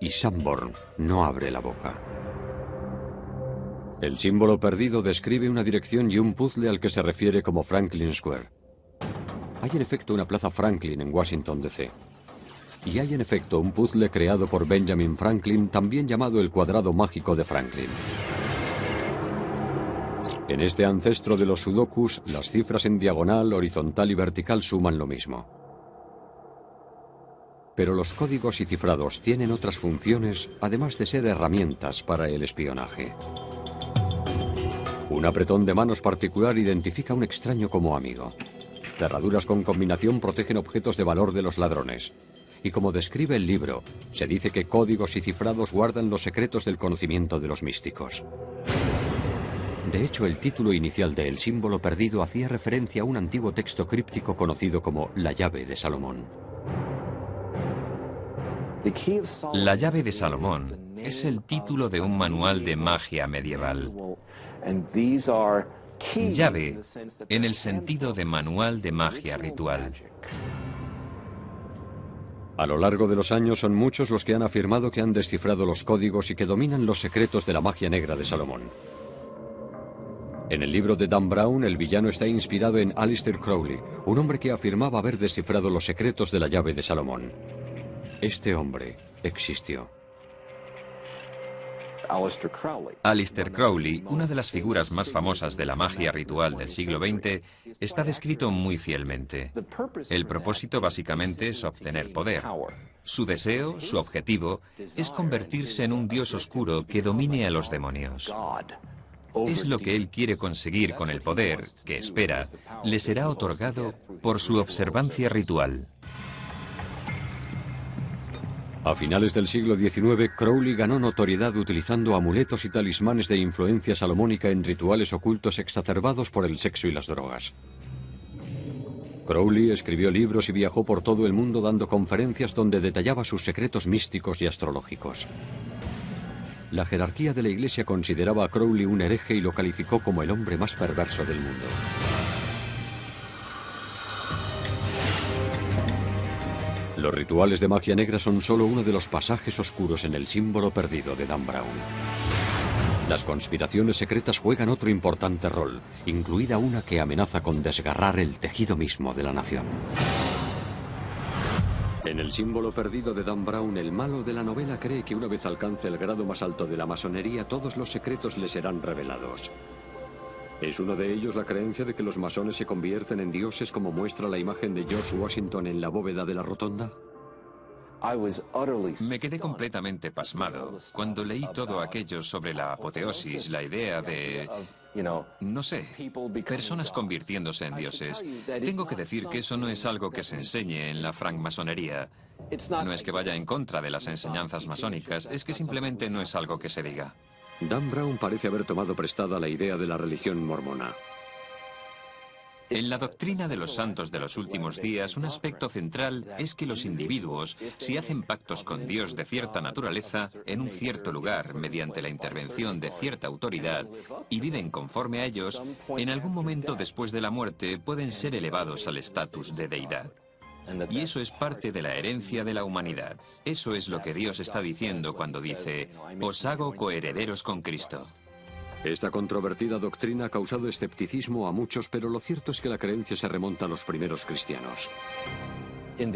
Y Sanborn no abre la boca. El símbolo perdido describe una dirección y un puzzle al que se refiere como Franklin Square. Hay en efecto una plaza Franklin en Washington, D.C. Y hay en efecto un puzzle creado por Benjamin Franklin, también llamado el cuadrado mágico de Franklin. En este ancestro de los sudokus, las cifras en diagonal, horizontal y vertical suman lo mismo. Pero los códigos y cifrados tienen otras funciones, además de ser herramientas para el espionaje. Un apretón de manos particular identifica a un extraño como amigo. Cerraduras con combinación protegen objetos de valor de los ladrones. Y como describe el libro, se dice que códigos y cifrados guardan los secretos del conocimiento de los místicos. De hecho, el título inicial de El símbolo perdido hacía referencia a un antiguo texto críptico conocido como La llave de Salomón. La llave de Salomón es el título de un manual de magia medieval. Llave en el sentido de manual de magia ritual. A lo largo de los años son muchos los que han afirmado que han descifrado los códigos y que dominan los secretos de la magia negra de Salomón. En el libro de Dan Brown, el villano está inspirado en Aleister Crowley, un hombre que afirmaba haber descifrado los secretos de la llave de Salomón. Este hombre existió. Aleister Crowley, una de las figuras más famosas de la magia ritual del siglo XX, está descrito muy fielmente. El propósito básicamente es obtener poder. Su deseo, su objetivo, es convertirse en un dios oscuro que domine a los demonios. Es lo que él quiere conseguir con el poder, que espera, le será otorgado por su observancia ritual. A finales del siglo XIX, Crowley ganó notoriedad utilizando amuletos y talismanes de influencia salomónica en rituales ocultos exacerbados por el sexo y las drogas. Crowley escribió libros y viajó por todo el mundo dando conferencias donde detallaba sus secretos místicos y astrológicos. La jerarquía de la Iglesia consideraba a Crowley un hereje y lo calificó como el hombre más perverso del mundo. Los rituales de magia negra son solo uno de los pasajes oscuros en el símbolo perdido de Dan Brown. Las conspiraciones secretas juegan otro importante rol, incluida una que amenaza con desgarrar el tejido mismo de la nación. En el símbolo perdido de Dan Brown, el malo de la novela cree que una vez alcance el grado más alto de la masonería, todos los secretos le serán revelados. ¿Es uno de ellos la creencia de que los masones se convierten en dioses como muestra la imagen de George Washington en la bóveda de la rotonda? Me quedé completamente pasmado cuando leí todo aquello sobre la apoteosis, la idea de, no sé, personas convirtiéndose en dioses. Tengo que decir que eso no es algo que se enseñe en la francmasonería. No es que vaya en contra de las enseñanzas masónicas, es que simplemente no es algo que se diga. Dan Brown parece haber tomado prestada la idea de la religión mormona. En la doctrina de los santos de los últimos días, un aspecto central es que los individuos, si hacen pactos con Dios de cierta naturaleza, en un cierto lugar, mediante la intervención de cierta autoridad, y viven conforme a ellos, en algún momento después de la muerte pueden ser elevados al estatus de deidad. Y eso es parte de la herencia de la humanidad. Eso es lo que Dios está diciendo cuando dice, os hago coherederos con Cristo. Esta controvertida doctrina ha causado escepticismo a muchos, pero lo cierto es que la creencia se remonta a los primeros cristianos. En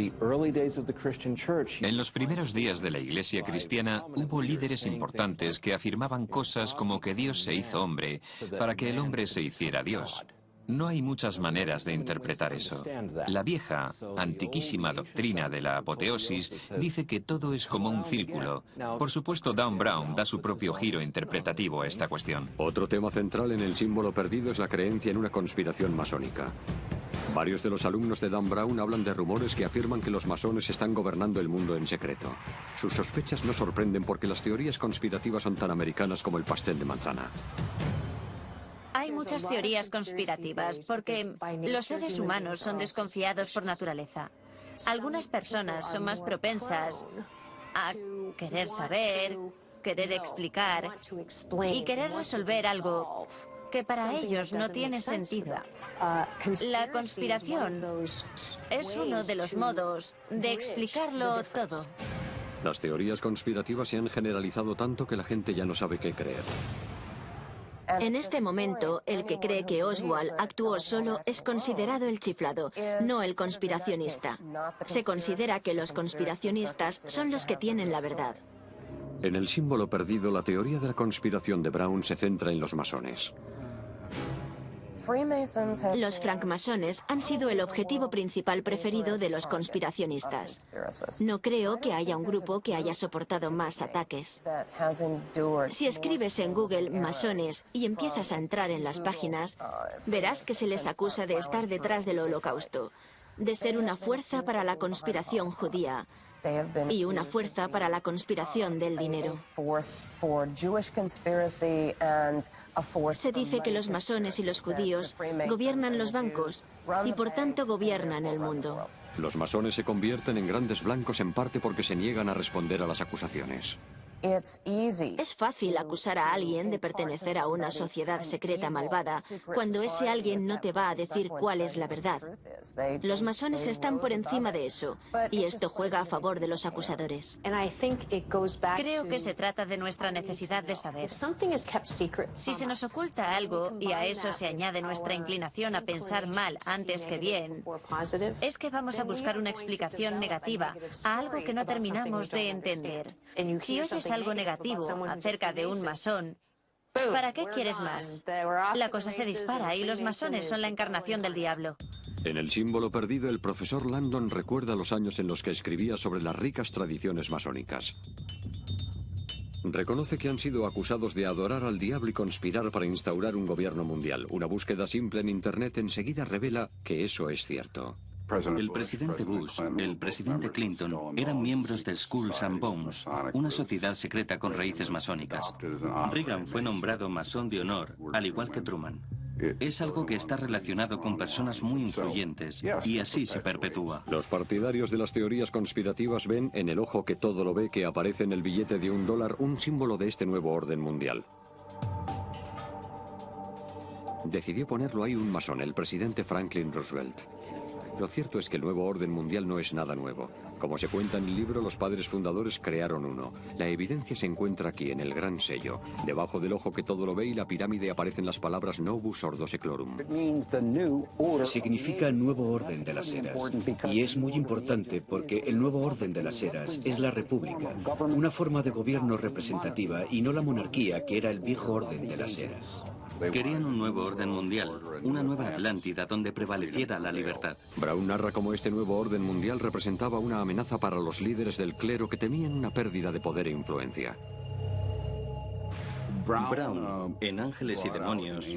los primeros días de la Iglesia cristiana hubo líderes importantes que afirmaban cosas como que Dios se hizo hombre para que el hombre se hiciera Dios. No hay muchas maneras de interpretar eso. La vieja, antiquísima doctrina de la apoteosis dice que todo es como un círculo. Por supuesto, Dan Brown da su propio giro interpretativo a esta cuestión. Otro tema central en el símbolo perdido es la creencia en una conspiración masónica. Varios de los alumnos de Dan Brown hablan de rumores que afirman que los masones están gobernando el mundo en secreto. Sus sospechas no sorprenden porque las teorías conspirativas son tan americanas como el pastel de manzana. Hay muchas teorías conspirativas porque los seres humanos son desconfiados por naturaleza. Algunas personas son más propensas a querer saber, querer explicar y querer resolver algo que para ellos no tiene sentido. La conspiración es uno de los modos de explicarlo todo. Las teorías conspirativas se han generalizado tanto que la gente ya no sabe qué creer. En este momento, el que cree que Oswald actuó solo es considerado el chiflado, no el conspiracionista. Se considera que los conspiracionistas son los que tienen la verdad. En el símbolo perdido, la teoría de la conspiración de Brown se centra en los masones. Los francmasones han sido el objetivo principal preferido de los conspiracionistas. No creo que haya un grupo que haya soportado más ataques. Si escribes en Google masones y empiezas a entrar en las páginas, verás que se les acusa de estar detrás del Holocausto, de ser una fuerza para la conspiración judía y una fuerza para la conspiración del dinero. Se dice que los masones y los judíos gobiernan los bancos y por tanto gobiernan el mundo. Los masones se convierten en grandes blancos en parte porque se niegan a responder a las acusaciones. Es fácil acusar a alguien de pertenecer a una sociedad secreta malvada cuando ese alguien no te va a decir cuál es la verdad. Los masones están por encima de eso y esto juega a favor de los acusadores. Creo que se trata de nuestra necesidad de saber. Si se nos oculta algo y a eso se añade nuestra inclinación a pensar mal antes que bien, es que vamos a buscar una explicación negativa a algo que no terminamos de entender. Si oyes algo negativo acerca de un masón, ¿para qué quieres más? La cosa se dispara y los masones son la encarnación del diablo. En el símbolo perdido, el profesor Langdon recuerda los años en los que escribía sobre las ricas tradiciones masónicas. Reconoce que han sido acusados de adorar al diablo y conspirar para instaurar un gobierno mundial. Una búsqueda simple en Internet enseguida revela que eso es cierto. El presidente Bush, el presidente Clinton eran miembros del Skulls and Bones, una sociedad secreta con raíces masónicas. Reagan fue nombrado masón de honor, al igual que Truman. Es algo que está relacionado con personas muy influyentes y así se perpetúa. Los partidarios de las teorías conspirativas ven en el ojo que todo lo ve que aparece en el billete de $1 un símbolo de este nuevo orden mundial. Decidió ponerlo ahí un masón, el presidente Franklin Roosevelt. Lo cierto es que el nuevo orden mundial no es nada nuevo. Como se cuenta en el libro, los padres fundadores crearon uno. La evidencia se encuentra aquí, en el gran sello. Debajo del ojo que todo lo ve y la pirámide aparecen las palabras Novus Ordo Seclorum. Significa nuevo orden de las eras. Y es muy importante porque el nuevo orden de las eras es la república, una forma de gobierno representativa y no la monarquía que era el viejo orden de las eras. Querían un nuevo orden mundial, una nueva Atlántida donde prevaleciera la libertad. Brown narra cómo este nuevo orden mundial representaba una amenaza para los líderes del clero que temían una pérdida de poder e influencia. Brown, en Ángeles y Demonios,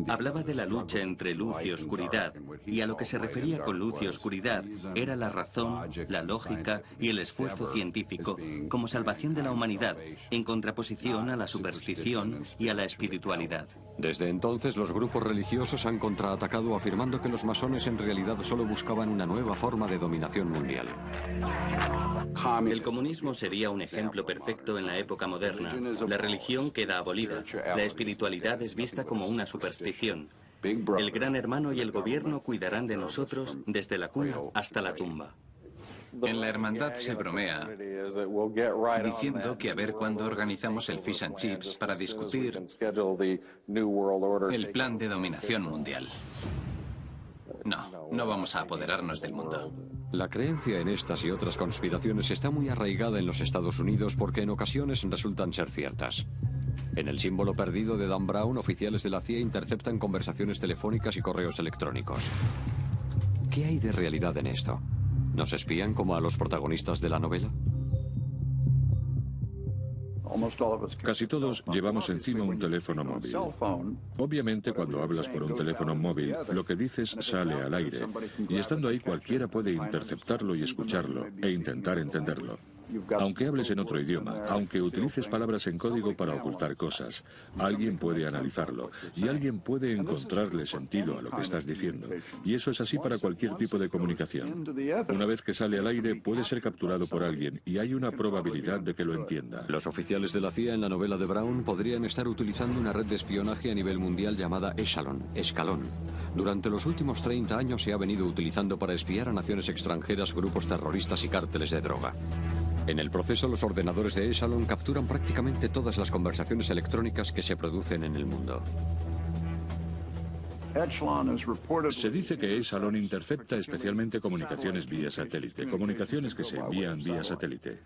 hablaba de la lucha entre luz y oscuridad, y a lo que se refería con luz y oscuridad era la razón, la lógica y el esfuerzo científico como salvación de la humanidad, en contraposición a la superstición y a la espiritualidad. Desde entonces, los grupos religiosos han contraatacado afirmando que los masones en realidad solo buscaban una nueva forma de dominación mundial. El comunismo sería un ejemplo perfecto en la época moderna. La religión queda abolida. La espiritualidad es vista como una superstición. El Gran Hermano y el gobierno cuidarán de nosotros desde la cuna hasta la tumba. En la hermandad se bromea diciendo que a ver cuándo organizamos el Fish and Chips para discutir el plan de dominación mundial. No vamos a apoderarnos del mundo. La creencia en estas y otras conspiraciones está muy arraigada en los Estados Unidos porque en ocasiones resultan ser ciertas. En el símbolo perdido de Dan Brown, oficiales de la CIA interceptan conversaciones telefónicas y correos electrónicos. ¿Qué hay de realidad en esto? ¿Nos espían como a los protagonistas de la novela? Casi todos llevamos encima un teléfono móvil. Obviamente, cuando hablas por un teléfono móvil, lo que dices sale al aire, y estando ahí cualquiera puede interceptarlo y escucharlo, e intentar entenderlo. Aunque hables en otro idioma, aunque utilices palabras en código para ocultar cosas, alguien puede analizarlo y alguien puede encontrarle sentido a lo que estás diciendo. Y eso es así para cualquier tipo de comunicación. Una vez que sale al aire, puede ser capturado por alguien y hay una probabilidad de que lo entienda. Los oficiales de la CIA en la novela de Brown podrían estar utilizando una red de espionaje a nivel mundial llamada Escalón. Durante los últimos 30 años se ha venido utilizando para espiar a naciones extranjeras, grupos terroristas y cárteles de droga. En el proceso, los ordenadores de Escalón capturan prácticamente todas las conversaciones electrónicas que se producen en el mundo. Se dice que Escalón intercepta especialmente comunicaciones vía satélite, comunicaciones que se envían vía satélite.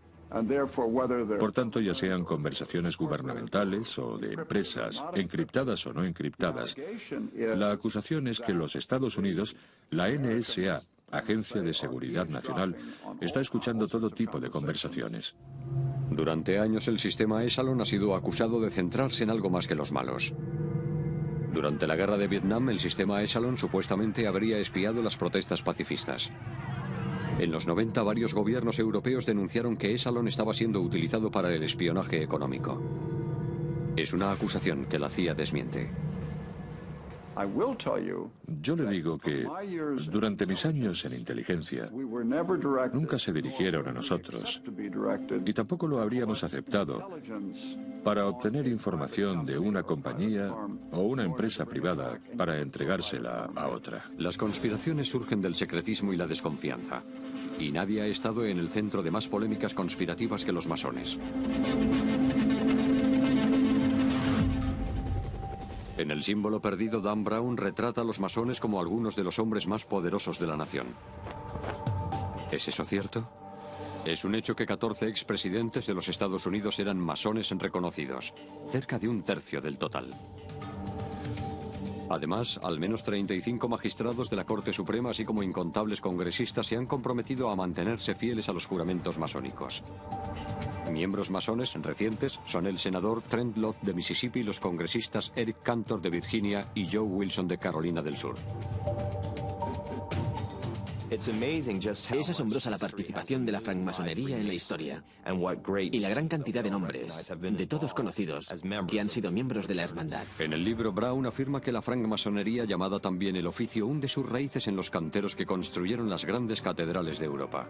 Por tanto, ya sean conversaciones gubernamentales o de empresas, encriptadas o no encriptadas, la acusación es que los Estados Unidos, la NSA, Agencia de Seguridad Nacional, está escuchando todo tipo de conversaciones. Durante años el sistema Escalón ha sido acusado de centrarse en algo más que los malos. Durante la guerra de Vietnam, el sistema Escalón supuestamente habría espiado las protestas pacifistas. En los 90, varios gobiernos europeos denunciaron que Escalón estaba siendo utilizado para el espionaje económico. Es una acusación que la CIA desmiente. Yo le digo que durante mis años en inteligencia nunca se dirigieron a nosotros y tampoco lo habríamos aceptado para obtener información de una compañía o una empresa privada para entregársela a otra. Las conspiraciones surgen del secretismo y la desconfianza, y nadie ha estado en el centro de más polémicas conspirativas que los masones. En el símbolo perdido, Dan Brown retrata a los masones como algunos de los hombres más poderosos de la nación. ¿Es eso cierto? Es un hecho que 14 expresidentes de los Estados Unidos eran masones reconocidos, cerca de un tercio del total. Además, al menos 35 magistrados de la Corte Suprema, así como incontables congresistas, se han comprometido a mantenerse fieles a los juramentos masónicos. Miembros masones recientes son el senador Trent Lott de Mississippi y los congresistas Eric Cantor de Virginia y Joe Wilson de Carolina del Sur. Es asombrosa la participación de la francmasonería en la historia y la gran cantidad de nombres, de todos conocidos, que han sido miembros de la hermandad. En el libro, Brown afirma que la francmasonería, llamada también el oficio, hunde sus raíces en los canteros que construyeron las grandes catedrales de Europa.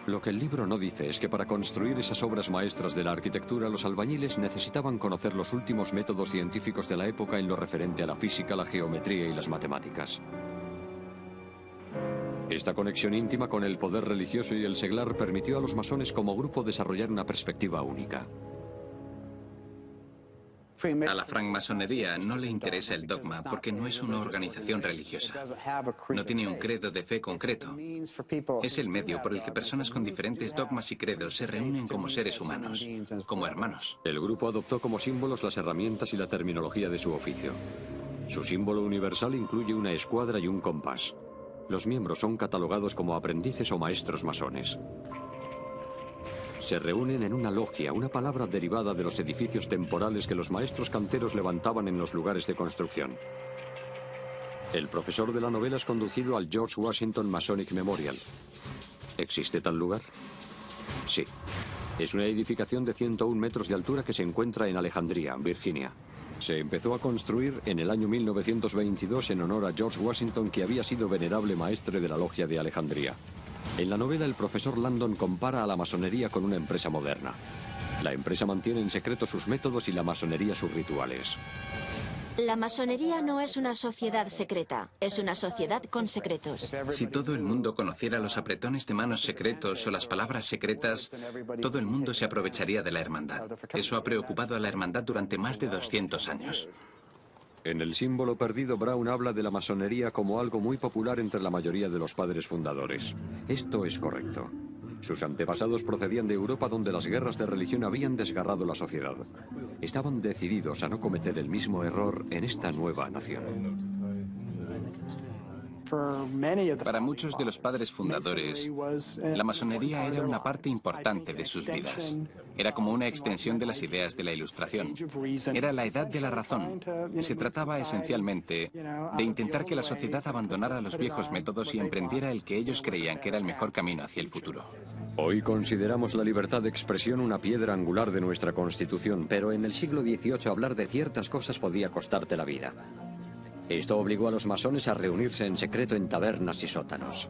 Lo que el libro no dice es que para construir esas obras maestras de la arquitectura, los albañiles necesitaban conocer los últimos métodos científicos de la época en lo referente a la física, la geometría y las matemáticas. Esta conexión íntima con el poder religioso y el seglar permitió a los masones como grupo desarrollar una perspectiva única. A la francmasonería no le interesa el dogma porque no es una organización religiosa. No tiene un credo de fe concreto. Es el medio por el que personas con diferentes dogmas y credos se reúnen como seres humanos, como hermanos. El grupo adoptó como símbolos las herramientas y la terminología de su oficio. Su símbolo universal incluye una escuadra y un compás. Los miembros son catalogados como aprendices o maestros masones. Se reúnen en una logia, una palabra derivada de los edificios temporales que los maestros canteros levantaban en los lugares de construcción. El profesor de la novela es conducido al George Washington Masonic Memorial. ¿Existe tal lugar? Sí. Es una edificación de 101 metros de altura que se encuentra en Alejandría, Virginia. Se empezó a construir en el año 1922 en honor a George Washington, que había sido venerable maestre de la logia de Alejandría. En la novela, el profesor Langdon compara a la masonería con una empresa moderna. La empresa mantiene en secreto sus métodos y la masonería sus rituales. La masonería no es una sociedad secreta, es una sociedad con secretos. Si todo el mundo conociera los apretones de manos secretos o las palabras secretas, todo el mundo se aprovecharía de la hermandad. Eso ha preocupado a la hermandad durante más de 200 años. En el símbolo perdido, Brown habla de la masonería como algo muy popular entre la mayoría de los padres fundadores. Esto es correcto. Sus antepasados procedían de Europa, donde las guerras de religión habían desgarrado la sociedad. Estaban decididos a no cometer el mismo error en esta nueva nación. Para muchos de los padres fundadores, la masonería era una parte importante de sus vidas. Era como una extensión de las ideas de la Ilustración. Era la edad de la razón. Se trataba esencialmente de intentar que la sociedad abandonara los viejos métodos y emprendiera el que ellos creían que era el mejor camino hacia el futuro. Hoy consideramos la libertad de expresión una piedra angular de nuestra Constitución, pero en el siglo XVIII hablar de ciertas cosas podía costarte la vida. Esto obligó a los masones a reunirse en secreto en tabernas y sótanos.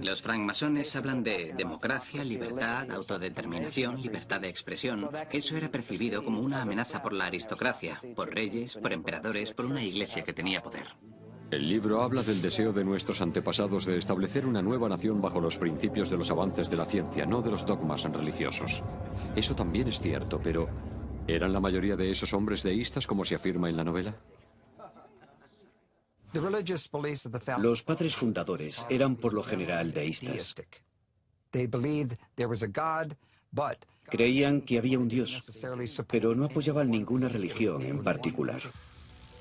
Los francmasones hablan de democracia, libertad, autodeterminación, libertad de expresión. Eso era percibido como una amenaza por la aristocracia, por reyes, por emperadores, por una iglesia que tenía poder. El libro habla del deseo de nuestros antepasados de establecer una nueva nación bajo los principios de los avances de la ciencia, no de los dogmas religiosos. Eso también es cierto, pero ¿eran la mayoría de esos hombres deístas como se afirma en la novela? Los padres fundadores eran por lo general deístas. Creían que había un Dios, pero no apoyaban ninguna religión en particular.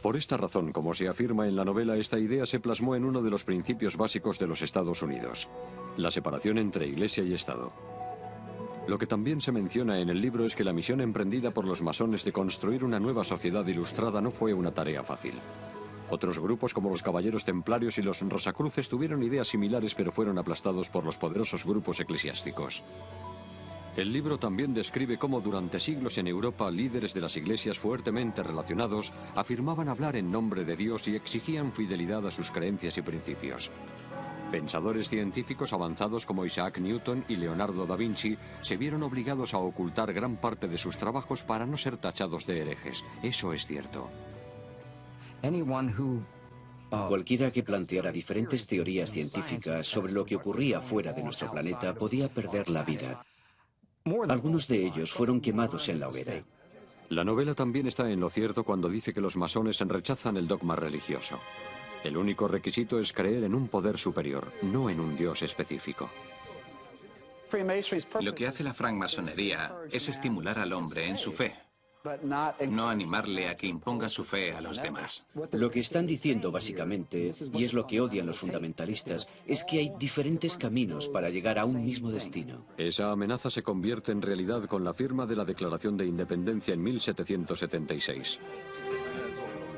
Por esta razón, como se afirma en la novela, esta idea se plasmó en uno de los principios básicos de los Estados Unidos: la separación entre Iglesia y Estado. Lo que también se menciona en el libro es que la misión emprendida por los masones de construir una nueva sociedad ilustrada no fue una tarea fácil. Otros grupos como los Caballeros Templarios y los Rosacruces tuvieron ideas similares, pero fueron aplastados por los poderosos grupos eclesiásticos. El libro también describe cómo durante siglos en Europa líderes de las iglesias fuertemente relacionados afirmaban hablar en nombre de Dios y exigían fidelidad a sus creencias y principios. Pensadores científicos avanzados como Isaac Newton y Leonardo da Vinci se vieron obligados a ocultar gran parte de sus trabajos para no ser tachados de herejes. Eso es cierto. Cualquiera que planteara diferentes teorías científicas sobre lo que ocurría fuera de nuestro planeta podía perder la vida. Algunos de ellos fueron quemados en la hoguera. La novela también está en lo cierto cuando dice que los masones rechazan el dogma religioso. El único requisito es creer en un poder superior, no en un dios específico. Lo que hace la francmasonería es estimular al hombre en su fe, no animarle a que imponga su fe a los demás. Lo que están diciendo básicamente, y es lo que odian los fundamentalistas, es que hay diferentes caminos para llegar a un mismo destino. Esa amenaza se convierte en realidad con la firma de la Declaración de Independencia en 1776.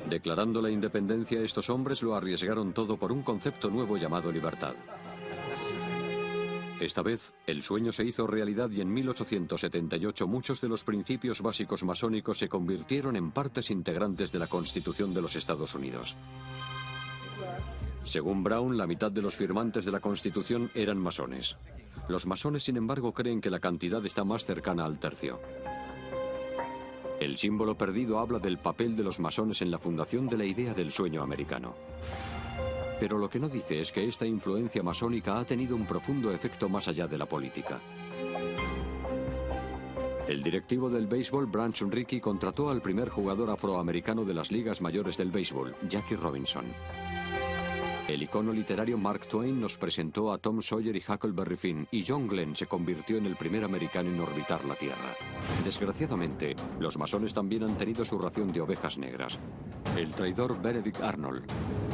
Declarando la independencia, estos hombres lo arriesgaron todo por un concepto nuevo llamado libertad. Esta vez, el sueño se hizo realidad y en 1878 muchos de los principios básicos masónicos se convirtieron en partes integrantes de la Constitución de los Estados Unidos. Según Brown, la mitad de los firmantes de la Constitución eran masones. Los masones, sin embargo, creen que la cantidad está más cercana al tercio. El símbolo perdido habla del papel de los masones en la fundación de la idea del sueño americano. Pero lo que no dice es que esta influencia masónica ha tenido un profundo efecto más allá de la política. El directivo del béisbol, Branch Rickey, contrató al primer jugador afroamericano de las ligas mayores del béisbol, Jackie Robinson. El icono literario Mark Twain nos presentó a Tom Sawyer y Huckleberry Finn, y John Glenn se convirtió en el primer americano en orbitar la Tierra. Desgraciadamente, los masones también han tenido su ración de ovejas negras. El traidor Benedict Arnold,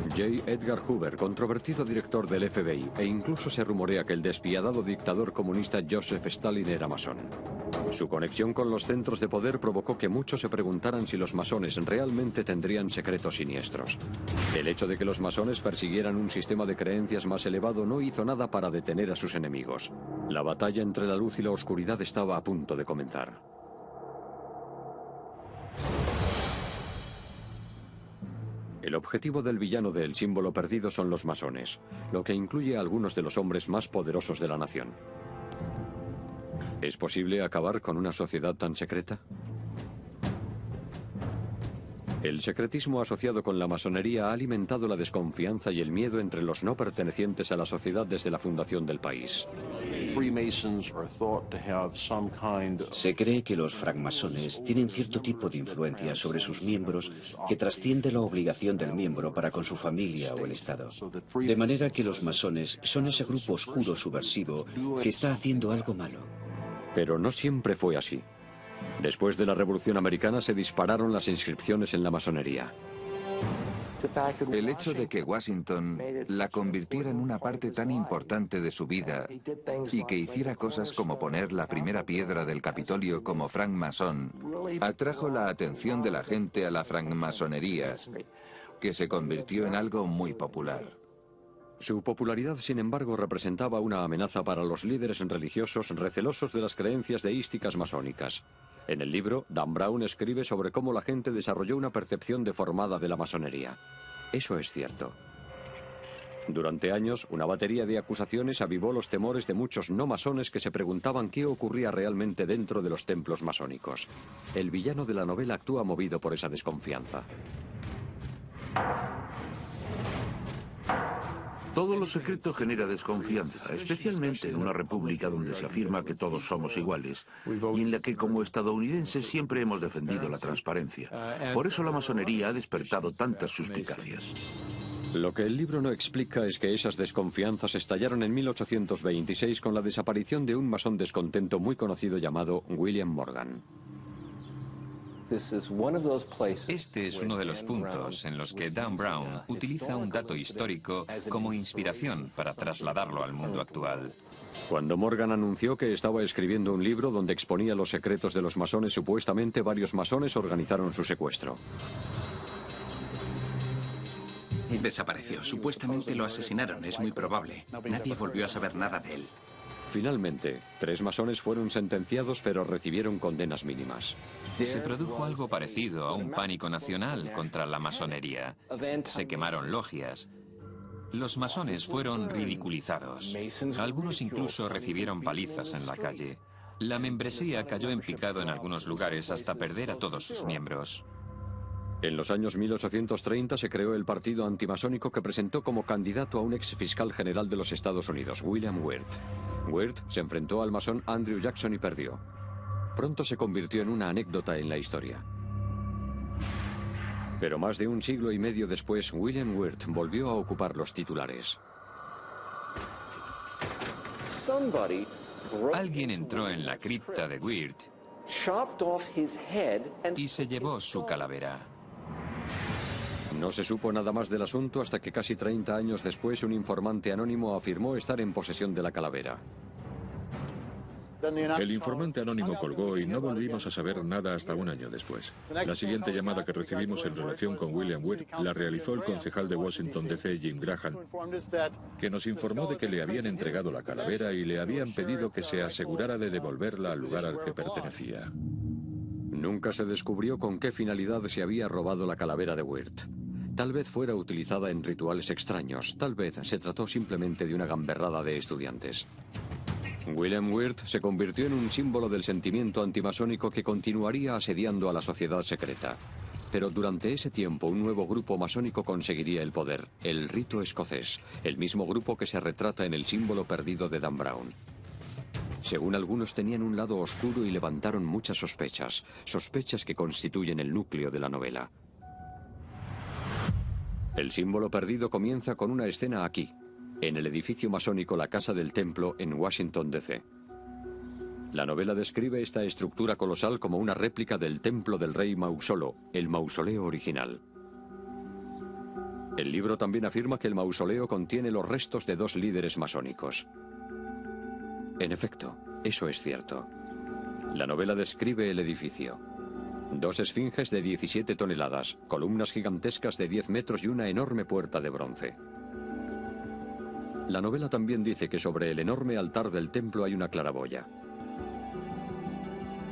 J. Edgar Hoover, controvertido director del FBI, e incluso se rumorea que el despiadado dictador comunista Joseph Stalin era masón. Su conexión con los centros de poder provocó que muchos se preguntaran si los masones realmente tendrían secretos siniestros. El hecho de que los masones persiguieran un sistema de creencias más elevado no hizo nada para detener a sus enemigos. La batalla entre la luz y la oscuridad estaba a punto de comenzar. El objetivo del villano de El símbolo perdido son los masones, lo que incluye a algunos de los hombres más poderosos de la nación. ¿Es posible acabar con una sociedad tan secreta? El secretismo asociado con la masonería ha alimentado la desconfianza y el miedo entre los no pertenecientes a la sociedad desde la fundación del país. Se cree que los francmasones tienen cierto tipo de influencia sobre sus miembros que trasciende la obligación del miembro para con su familia o el Estado. De manera que los masones son ese grupo oscuro subversivo que está haciendo algo malo. Pero no siempre fue así. Después de la Revolución Americana se dispararon las inscripciones en la masonería. El hecho de que Washington la convirtiera en una parte tan importante de su vida y que hiciera cosas como poner la primera piedra del Capitolio como francmasón atrajo la atención de la gente a la francmasonería, que se convirtió en algo muy popular. Su popularidad, sin embargo, representaba una amenaza para los líderes religiosos recelosos de las creencias deísticas masónicas. En el libro, Dan Brown escribe sobre cómo la gente desarrolló una percepción deformada de la masonería. Eso es cierto. Durante años, una batería de acusaciones avivó los temores de muchos no masones que se preguntaban qué ocurría realmente dentro de los templos masónicos. El villano de la novela actúa movido por esa desconfianza. Todo lo secreto genera desconfianza, especialmente en una república donde se afirma que todos somos iguales y en la que como estadounidenses siempre hemos defendido la transparencia. Por eso la masonería ha despertado tantas suspicacias. Lo que el libro no explica es que esas desconfianzas estallaron en 1826 con la desaparición de un masón descontento muy conocido llamado William Morgan. Este es uno de los puntos en los que Dan Brown utiliza un dato histórico como inspiración para trasladarlo al mundo actual. Cuando Morgan anunció que estaba escribiendo un libro donde exponía los secretos de los masones, supuestamente varios masones organizaron su secuestro. Desapareció. Supuestamente lo asesinaron, es muy probable. Nadie volvió a saber nada de él. Finalmente, 3 masones fueron sentenciados, pero recibieron condenas mínimas. Se produjo algo parecido a un pánico nacional contra la masonería. Se quemaron logias. Los masones fueron ridiculizados. Algunos incluso recibieron palizas en la calle. La membresía cayó en picado en algunos lugares hasta perder a todos sus miembros. En los años 1830 se creó el partido antimasónico que presentó como candidato a un ex fiscal general de los Estados Unidos, William Wirt. Wirt se enfrentó al masón Andrew Jackson y perdió. Pronto se convirtió en una anécdota en la historia. Pero más de un siglo y medio después, William Wirt volvió a ocupar los titulares. Alguien entró en la cripta de Wirt y se llevó su calavera. No se supo nada más del asunto hasta que casi 30 años después un informante anónimo afirmó estar en posesión de la calavera. El informante anónimo colgó y no volvimos a saber nada hasta un año después. La siguiente llamada que recibimos en relación con William Wirt la realizó el concejal de Washington D.C., Jim Graham, que nos informó de que le habían entregado la calavera y le habían pedido que se asegurara de devolverla al lugar al que pertenecía. Nunca se descubrió con qué finalidad se había robado la calavera de Wirt. Tal vez fuera utilizada en rituales extraños, tal vez se trató simplemente de una gamberrada de estudiantes. William Wirt se convirtió en un símbolo del sentimiento antimasónico que continuaría asediando a la sociedad secreta. Pero durante ese tiempo un nuevo grupo masónico conseguiría el poder, el rito escocés, el mismo grupo que se retrata en El símbolo perdido de Dan Brown. Según algunos tenían un lado oscuro y levantaron muchas sospechas, sospechas que constituyen el núcleo de la novela. El símbolo perdido comienza con una escena aquí, en el edificio masónico La Casa del Templo en Washington, D.C. La novela describe esta estructura colosal como una réplica del templo del rey Mausolo, el mausoleo original. El libro también afirma que el mausoleo contiene los restos de 2 líderes masónicos. En efecto, eso es cierto. La novela describe el edificio. 2 esfinges de 17 toneladas, columnas gigantescas de 10 metros y una enorme puerta de bronce. La novela también dice que sobre el enorme altar del templo hay una claraboya.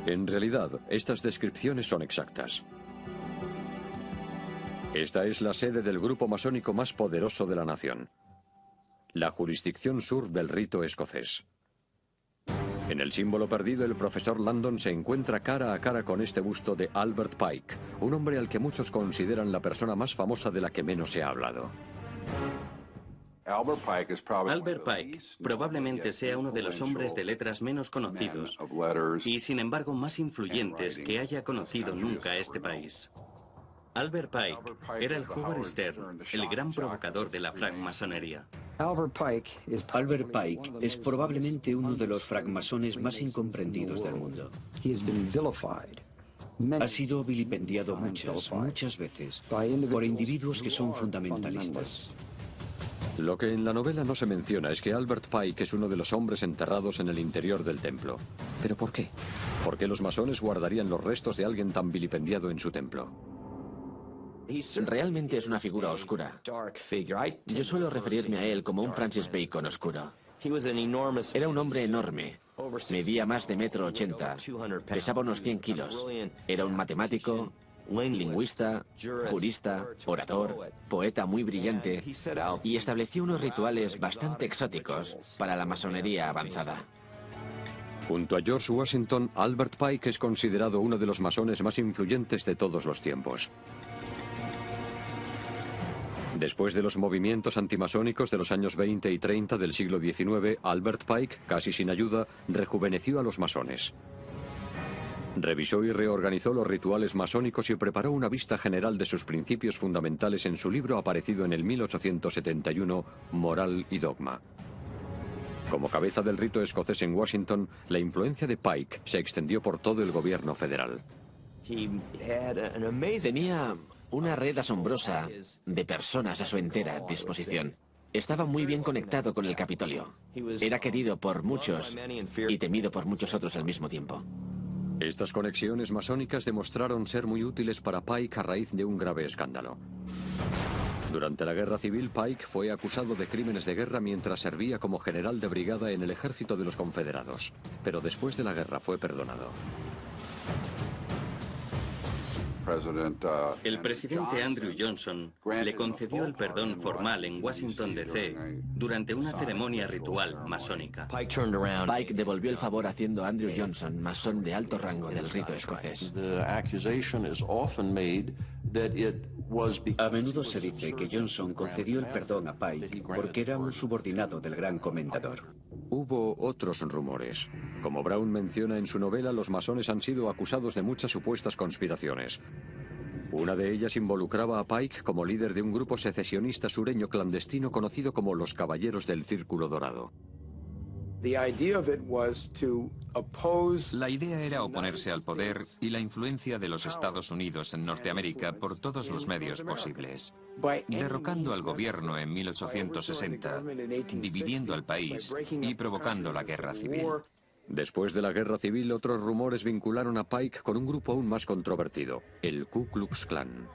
En realidad, estas descripciones son exactas. Esta es la sede del grupo masónico más poderoso de la nación, la jurisdicción sur del rito escocés. En el símbolo perdido, el profesor Langdon se encuentra cara a cara con este busto de Albert Pike, un hombre al que muchos consideran la persona más famosa de la que menos se ha hablado. Albert Pike probablemente sea uno de los hombres de letras menos conocidos y, sin embargo, más influyentes que haya conocido nunca este país. Albert Pike era el Howard Stern, el gran provocador de la francmasonería. Albert Pike es probablemente uno de los francmasones más incomprendidos del mundo. Ha sido vilipendiado muchas veces por individuos que son fundamentalistas. Lo que en la novela no se menciona es que Albert Pike es uno de los hombres enterrados en el interior del templo. ¿Pero por qué? ¿Por qué los masones guardarían los restos de alguien tan vilipendiado en su templo? Realmente es una figura oscura. Yo suelo referirme a él como un Francis Bacon oscuro. Era un hombre enorme. Medía más de 1,80 m. Pesaba unos 100 kilos. Era un matemático, lingüista, jurista, orador, poeta muy brillante, y estableció unos rituales bastante exóticos para la masonería avanzada. Junto a George Washington, Albert Pike es considerado uno de los masones más influyentes de todos los tiempos. Después de los movimientos antimasónicos de los años 20 y 30 del siglo XIX, Albert Pike, casi sin ayuda, rejuveneció a los masones. Revisó y reorganizó los rituales masónicos y preparó una vista general de sus principios fundamentales en su libro aparecido en el 1871, Moral y Dogma. Como cabeza del rito escocés en Washington, la influencia de Pike se extendió por todo el gobierno federal. Tenía una red asombrosa de personas a su entera disposición. Estaba muy bien conectado con el Capitolio. Era querido por muchos y temido por muchos otros al mismo tiempo. Estas conexiones masónicas demostraron ser muy útiles para Pike a raíz de un grave escándalo. Durante la Guerra Civil, Pike fue acusado de crímenes de guerra mientras servía como general de brigada en el ejército de los Confederados, pero después de la guerra fue perdonado. El presidente Andrew Johnson le concedió el perdón formal en Washington, D.C. durante una ceremonia ritual masónica. Pike devolvió el favor haciendo a Andrew Johnson masón de alto rango del rito escocés. A menudo se dice que Johnson concedió el perdón a Pike porque era un subordinado del gran comendador. Hubo otros rumores. Como Brown menciona en su novela, los masones han sido acusados de muchas supuestas conspiraciones. Una de ellas involucraba a Pike como líder de un grupo secesionista sureño clandestino conocido como los Caballeros del Círculo Dorado. La idea era oponerse al poder y la influencia de los Estados Unidos en Norteamérica por todos los medios posibles, derrocando al gobierno en 1860, dividiendo al país y provocando la guerra civil. Después de la guerra civil, otros rumores vincularon a Pike con un grupo aún más controvertido, el Ku Klux Klan.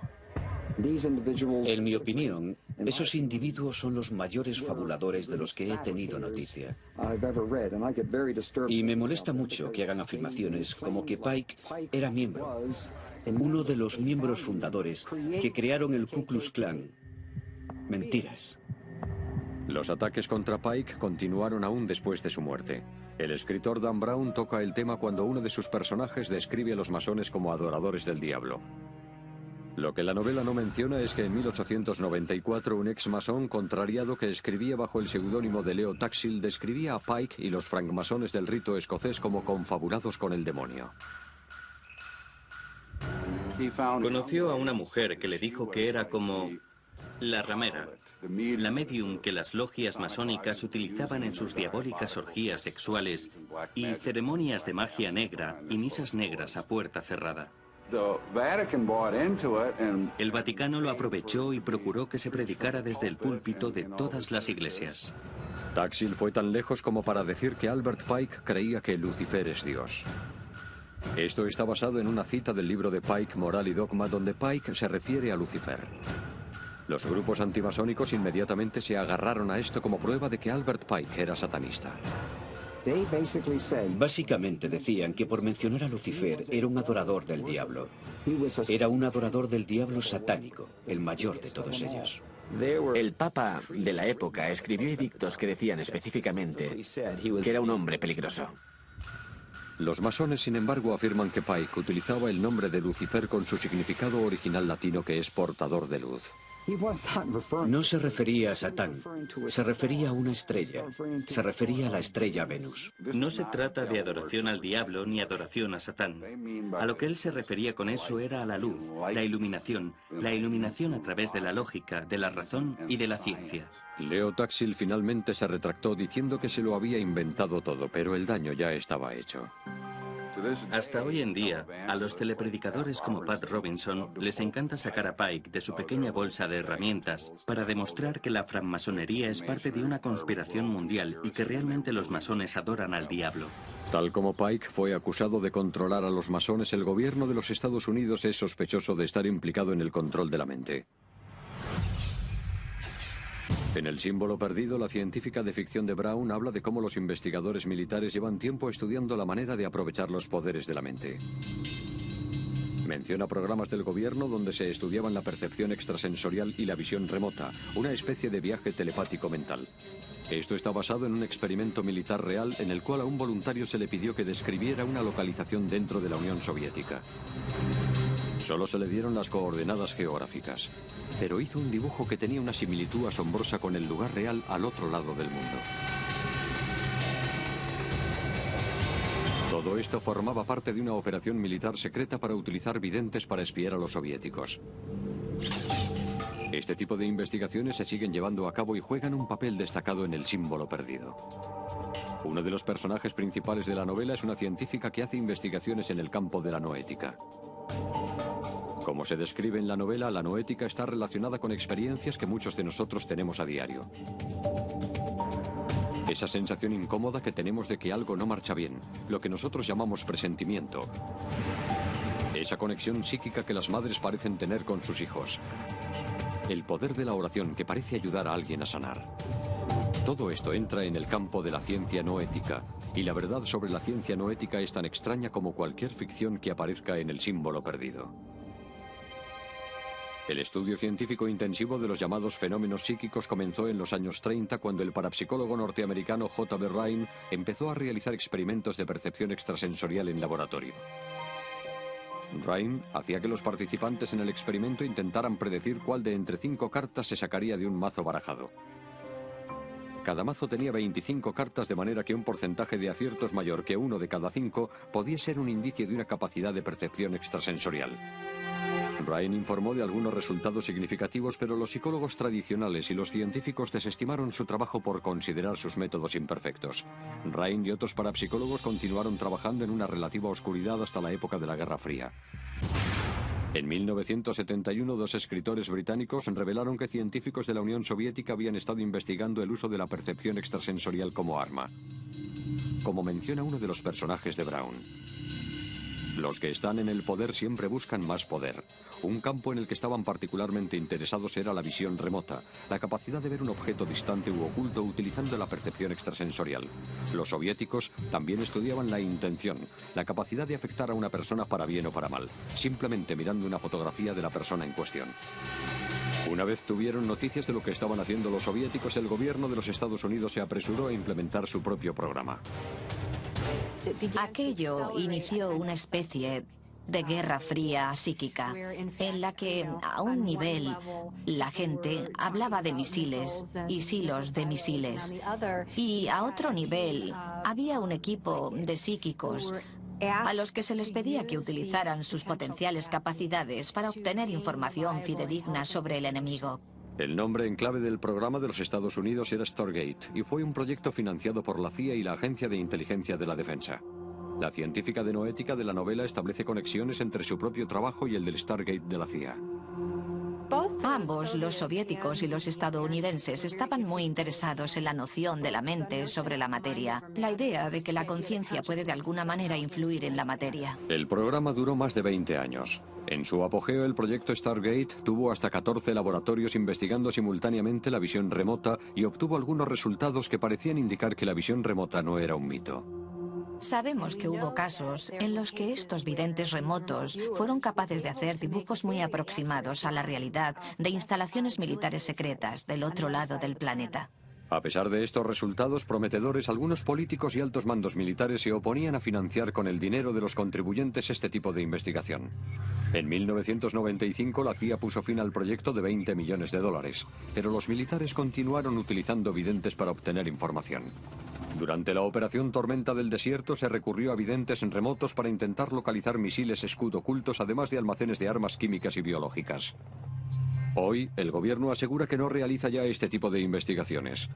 En mi opinión, esos individuos son los mayores fabuladores de los que he tenido noticia. Y me molesta mucho que hagan afirmaciones como que Pike era miembro, uno de los miembros fundadores que crearon el Ku Klux Klan. Mentiras. Los ataques contra Pike continuaron aún después de su muerte. El escritor Dan Brown toca el tema cuando uno de sus personajes describe a los masones como adoradores del diablo. Lo que la novela no menciona es que en 1894 un ex masón contrariado que escribía bajo el seudónimo de Leo Taxil describía a Pike y los francmasones del rito escocés como confabulados con el demonio. Conoció a una mujer que le dijo que era como la ramera, la medium que las logias masónicas utilizaban en sus diabólicas orgías sexuales y ceremonias de magia negra y misas negras a puerta cerrada. El Vaticano lo aprovechó y procuró que se predicara desde el púlpito de todas las iglesias. Taxil fue tan lejos como para decir que Albert Pike creía que Lucifer es Dios. Esto está basado en una cita del libro de Pike, Moral y Dogma, donde Pike se refiere a Lucifer. Los grupos antimasónicos inmediatamente se agarraron a esto como prueba de que Albert Pike era satanista. Básicamente decían que por mencionar a Lucifer era un adorador del diablo. Era un adorador del diablo satánico, el mayor de todos ellos. El Papa de la época escribió edictos que decían específicamente que era un hombre peligroso. Los masones, sin embargo, afirman que Pike utilizaba el nombre de Lucifer con su significado original latino, que es portador de luz. No se refería a Satán, se refería a una estrella, se refería a la estrella Venus. No se trata de adoración al diablo ni adoración a Satán. A lo que él se refería con eso era a la luz, la iluminación a través de la lógica, de la razón y de la ciencia. Leo Taxil finalmente se retractó diciendo que se lo había inventado todo, pero el daño ya estaba hecho. Hasta hoy en día, a los telepredicadores como Pat Robinson les encanta sacar a Pike de su pequeña bolsa de herramientas para demostrar que la francmasonería es parte de una conspiración mundial y que realmente los masones adoran al diablo. Tal como Pike fue acusado de controlar a los masones, el gobierno de los Estados Unidos es sospechoso de estar implicado en el control de la mente. En El símbolo perdido, la científica de ficción de Brown habla de cómo los investigadores militares llevan tiempo estudiando la manera de aprovechar los poderes de la mente. Menciona programas del gobierno donde se estudiaban la percepción extrasensorial y la visión remota, una especie de viaje telepático mental. Esto está basado en un experimento militar real en el cual a un voluntario se le pidió que describiera una localización dentro de la Unión Soviética. Solo se le dieron las coordenadas geográficas, pero hizo un dibujo que tenía una similitud asombrosa con el lugar real al otro lado del mundo. Todo esto formaba parte de una operación militar secreta para utilizar videntes para espiar a los soviéticos. Este tipo de investigaciones se siguen llevando a cabo y juegan un papel destacado en El símbolo perdido. Uno de los personajes principales de la novela es una científica que hace investigaciones en el campo de la noética. Como se describe en la novela, la noética está relacionada con experiencias que muchos de nosotros tenemos a diario. Esa sensación incómoda que tenemos de que algo no marcha bien, lo que nosotros llamamos presentimiento. Esa conexión psíquica que las madres parecen tener con sus hijos. El poder de la oración que parece ayudar a alguien a sanar. Todo esto entra en el campo de la ciencia noética, y la verdad sobre la ciencia noética es tan extraña como cualquier ficción que aparezca en El símbolo perdido. El estudio científico intensivo de los llamados fenómenos psíquicos comenzó en los años 30 cuando el parapsicólogo norteamericano J.B. Rhine empezó a realizar experimentos de percepción extrasensorial en laboratorio. Rhine hacía que los participantes en el experimento intentaran predecir cuál de entre 5 cartas se sacaría de un mazo barajado. Cada mazo tenía 25 cartas, de manera que un porcentaje de aciertos mayor que 1 de cada 5 podía ser un indicio de una capacidad de percepción extrasensorial. Rhine informó de algunos resultados significativos, pero los psicólogos tradicionales y los científicos desestimaron su trabajo por considerar sus métodos imperfectos. Rhine y otros parapsicólogos continuaron trabajando en una relativa oscuridad hasta la época de la Guerra Fría. En 1971, 2 escritores británicos revelaron que científicos de la Unión Soviética habían estado investigando el uso de la percepción extrasensorial como arma. Como menciona uno de los personajes de Brown. Los que están en el poder siempre buscan más poder. Un campo en el que estaban particularmente interesados era la visión remota, la capacidad de ver un objeto distante u oculto utilizando la percepción extrasensorial. Los soviéticos también estudiaban la intención, la capacidad de afectar a una persona para bien o para mal, simplemente mirando una fotografía de la persona en cuestión. Una vez tuvieron noticias de lo que estaban haciendo los soviéticos, el gobierno de los Estados Unidos se apresuró a implementar su propio programa. Aquello inició una especie de guerra fría psíquica, en la que a un nivel la gente hablaba de misiles y silos de misiles, y a otro nivel había un equipo de psíquicos a los que se les pedía que utilizaran sus potenciales capacidades para obtener información fidedigna sobre el enemigo. El nombre en clave del programa de los Estados Unidos era Stargate y fue un proyecto financiado por la CIA y la Agencia de Inteligencia de la Defensa. La científica de noética de la novela establece conexiones entre su propio trabajo y el del Stargate de la CIA. Ambos, los soviéticos y los estadounidenses, estaban muy interesados en la noción de la mente sobre la materia, la idea de que la conciencia puede de alguna manera influir en la materia. El programa duró más de 20 años. En su apogeo, el proyecto Stargate tuvo hasta 14 laboratorios investigando simultáneamente la visión remota y obtuvo algunos resultados que parecían indicar que la visión remota no era un mito. Sabemos que hubo casos en los que estos videntes remotos fueron capaces de hacer dibujos muy aproximados a la realidad de instalaciones militares secretas del otro lado del planeta. A pesar de estos resultados prometedores, algunos políticos y altos mandos militares se oponían a financiar con el dinero de los contribuyentes este tipo de investigación. En 1995 la CIA puso fin al proyecto de 20 millones de dólares, pero los militares continuaron utilizando videntes para obtener información. Durante la operación Tormenta del Desierto se recurrió a videntes remotos para intentar localizar misiles escudo ocultos, además de almacenes de armas químicas y biológicas. Hoy, el gobierno asegura que no realiza ya este tipo de investigaciones.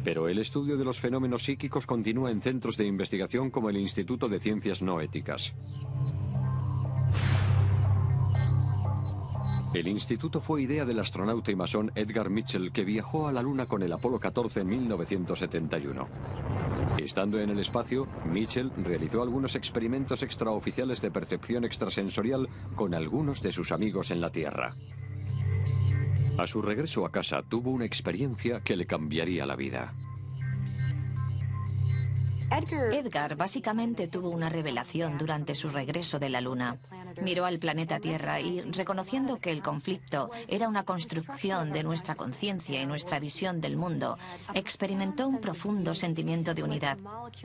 Pero el estudio de los fenómenos psíquicos continúa en centros de investigación como el Instituto de Ciencias No Éticas. El instituto fue idea del astronauta y masón Edgar Mitchell, que viajó a la Luna con el Apolo 14 en 1971. Estando en el espacio, Mitchell realizó algunos experimentos extraoficiales de percepción extrasensorial con algunos de sus amigos en la Tierra. A su regreso a casa, tuvo una experiencia que le cambiaría la vida. Edgar básicamente tuvo una revelación durante su regreso de la Luna. Miró al planeta Tierra y, reconociendo que el conflicto era una construcción de nuestra conciencia y nuestra visión del mundo, experimentó un profundo sentimiento de unidad,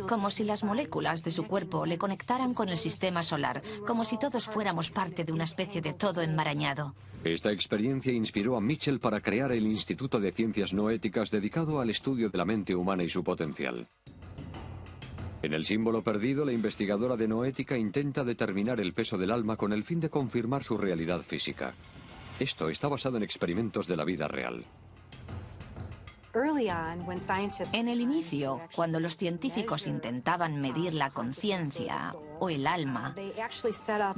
como si las moléculas de su cuerpo le conectaran con el sistema solar, como si todos fuéramos parte de una especie de todo enmarañado. Esta experiencia inspiró a Mitchell para crear el Instituto de Ciencias No Éticas dedicado al estudio de la mente humana y su potencial. En el símbolo perdido, la investigadora de noética intenta determinar el peso del alma con el fin de confirmar su realidad física. Esto está basado en experimentos de la vida real. En el inicio, cuando los científicos intentaban medir la conciencia o el alma,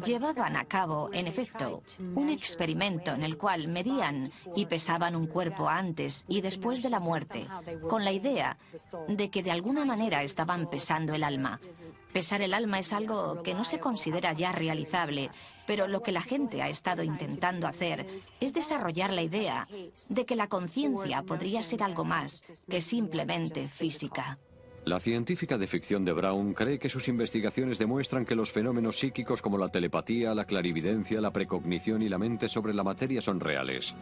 llevaban a cabo, en efecto, un experimento en el cual medían y pesaban un cuerpo antes y después de la muerte, con la idea de que de alguna manera estaban pesando el alma. Pesar el alma es algo que no se considera ya realizable, pero lo que la gente ha estado intentando hacer es desarrollar la idea de que la conciencia podría ser algo más que simplemente física. La científica de ficción de Brown cree que sus investigaciones demuestran que los fenómenos psíquicos como la telepatía, la clarividencia, la precognición y la mente sobre la materia son reales.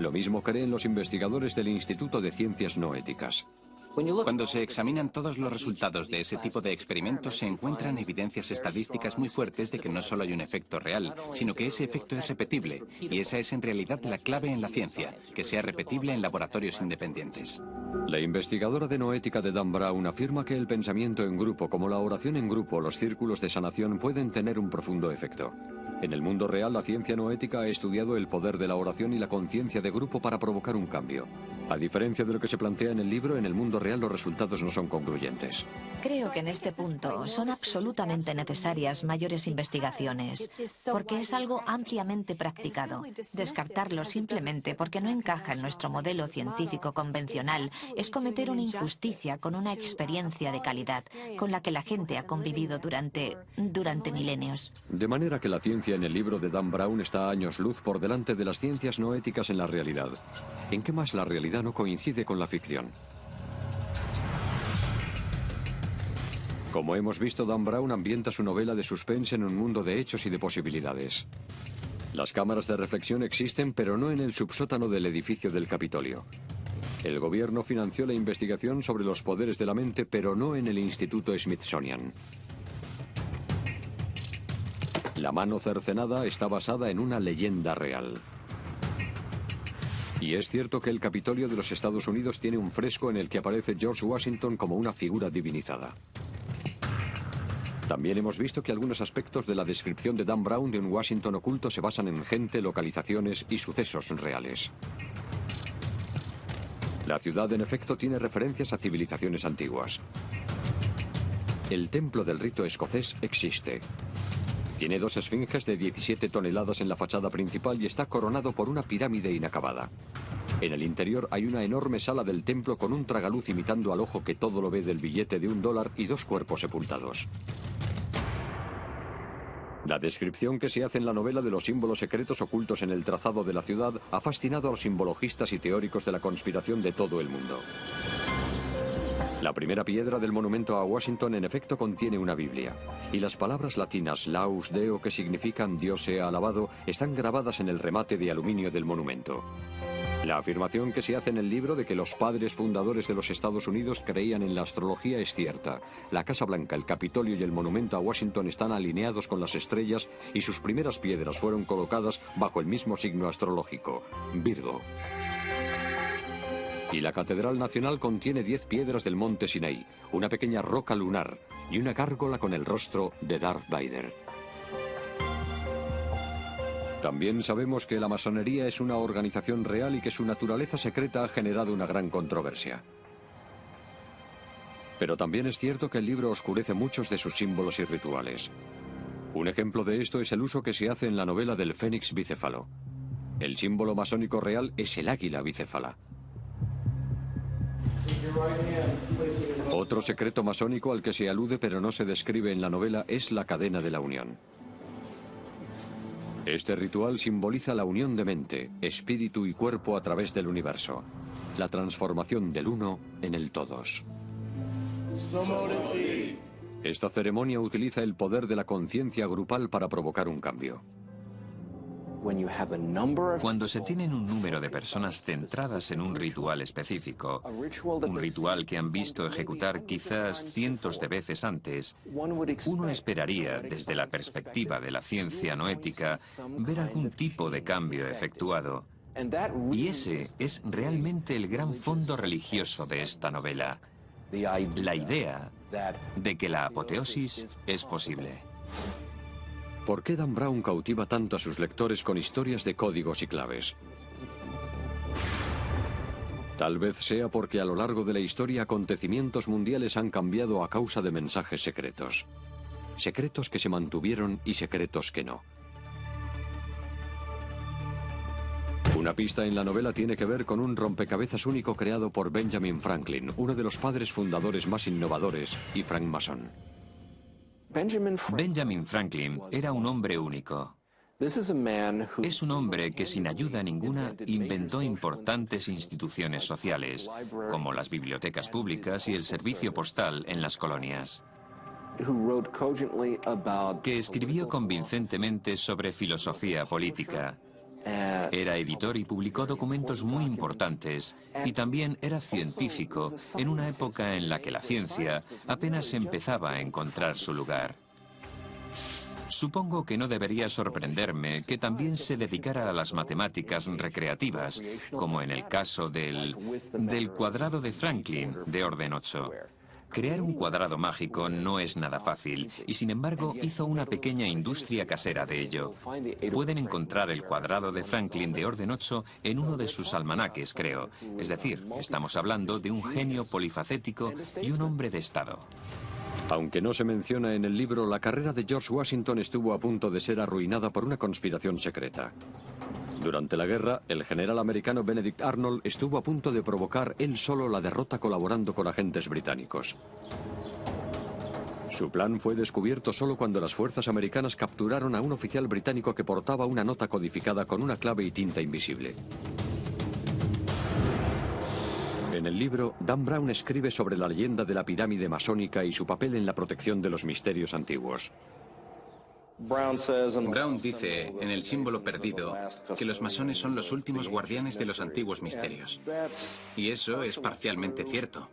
Lo mismo creen los investigadores del Instituto de Ciencias No Éticas. Cuando se examinan todos los resultados de ese tipo de experimentos, se encuentran evidencias estadísticas muy fuertes de que no solo hay un efecto real, sino que ese efecto es repetible. Y esa es en realidad la clave en la ciencia, que sea repetible en laboratorios independientes. La investigadora de noética de Dan Brown afirma que el pensamiento en grupo, como la oración en grupo, los círculos de sanación, pueden tener un profundo efecto. En el mundo real, la ciencia noética ha estudiado el poder de la oración y la conciencia de grupo para provocar un cambio. A diferencia de lo que se plantea en el libro, en el mundo real los resultados no son concluyentes. Creo que en este punto son absolutamente necesarias mayores investigaciones, porque es algo ampliamente practicado. Descartarlo simplemente porque no encaja en nuestro modelo científico convencional es cometer una injusticia con una experiencia de calidad con la que la gente ha convivido durante milenios. De manera que la ciencia en el libro de Dan Brown está a años luz por delante de las ciencias no éticas en la realidad. ¿En qué más la realidad no coincide con la ficción? Como hemos visto, Dan Brown ambienta su novela de suspense en un mundo de hechos y de posibilidades. Las cámaras de reflexión existen, pero no en el subsótano del edificio del Capitolio. El gobierno financió la investigación sobre los poderes de la mente, pero no en el Instituto Smithsonian. La mano cercenada está basada en una leyenda real. Y es cierto que el Capitolio de los Estados Unidos tiene un fresco en el que aparece George Washington como una figura divinizada. También hemos visto que algunos aspectos de la descripción de Dan Brown de un Washington oculto se basan en gente, localizaciones y sucesos reales. La ciudad, en efecto, tiene referencias a civilizaciones antiguas. El templo del rito escocés existe. Tiene 2 esfinges de 17 toneladas en la fachada principal y está coronado por una pirámide inacabada. En el interior hay una enorme sala del templo con un tragaluz imitando al ojo que todo lo ve del billete de $1 y 2 cuerpos sepultados. La descripción que se hace en la novela de los símbolos secretos ocultos en el trazado de la ciudad ha fascinado a los simbologistas y teóricos de la conspiración de todo el mundo. La primera piedra del monumento a Washington en efecto contiene una Biblia, y las palabras latinas Laus Deo, que significan Dios sea alabado, están grabadas en el remate de aluminio del monumento. La afirmación que se hace en el libro de que los padres fundadores de los Estados Unidos creían en la astrología es cierta. La Casa Blanca, el Capitolio y el monumento a Washington están alineados con las estrellas y sus primeras piedras fueron colocadas bajo el mismo signo astrológico, Virgo. Y la Catedral Nacional contiene 10 piedras del monte Sinaí, una pequeña roca lunar y una gárgola con el rostro de Darth Vader. También sabemos que la masonería es una organización real y que su naturaleza secreta ha generado una gran controversia. Pero también es cierto que el libro oscurece muchos de sus símbolos y rituales. Un ejemplo de esto es el uso que se hace en la novela del Fénix bicéfalo. El símbolo masónico real es el águila bicéfala. Otro secreto masónico al que se alude pero no se describe en la novela es la cadena de la unión. Este ritual simboliza la unión de mente, espíritu y cuerpo a través del universo, la transformación del uno en el todos. Esta ceremonia utiliza el poder de la conciencia grupal para provocar un cambio. Cuando se tienen un número de personas centradas en un ritual específico, un ritual que han visto ejecutar quizás cientos de veces antes, uno esperaría, desde la perspectiva de la ciencia noética, ver algún tipo de cambio efectuado. Y ese es realmente el gran fondo religioso de esta novela, la idea de que la apoteosis es posible. ¿Por qué Dan Brown cautiva tanto a sus lectores con historias de códigos y claves? Tal vez sea porque a lo largo de la historia acontecimientos mundiales han cambiado a causa de mensajes secretos. Secretos que se mantuvieron y secretos que no. Una pista en la novela tiene que ver con un rompecabezas único creado por Benjamin Franklin, uno de los padres fundadores más innovadores y francmasón. Benjamin Franklin era un hombre único. Es un hombre que sin ayuda ninguna inventó importantes instituciones sociales, como las bibliotecas públicas y el servicio postal en las colonias. Que escribió convincentemente sobre filosofía política. Era editor y publicó documentos muy importantes, y también era científico en una época en la que la ciencia apenas empezaba a encontrar su lugar. Supongo que no debería sorprenderme que también se dedicara a las matemáticas recreativas, como en el caso del cuadrado de Franklin de orden 8. Crear un cuadrado mágico no es nada fácil, y sin embargo hizo una pequeña industria casera de ello. Pueden encontrar el cuadrado de Franklin de orden 8 en uno de sus almanaques, creo. Es decir, estamos hablando de un genio polifacético y un hombre de Estado. Aunque no se menciona en el libro, la carrera de George Washington estuvo a punto de ser arruinada por una conspiración secreta. Durante la guerra, el general americano Benedict Arnold estuvo a punto de provocar él solo la derrota colaborando con agentes británicos. Su plan fue descubierto solo cuando las fuerzas americanas capturaron a un oficial británico que portaba una nota codificada con una clave y tinta invisible. En el libro, Dan Brown escribe sobre la leyenda de la pirámide masónica y su papel en la protección de los misterios antiguos. Brown dice en El símbolo perdido que los masones son los últimos guardianes de los antiguos misterios. Y eso es parcialmente cierto.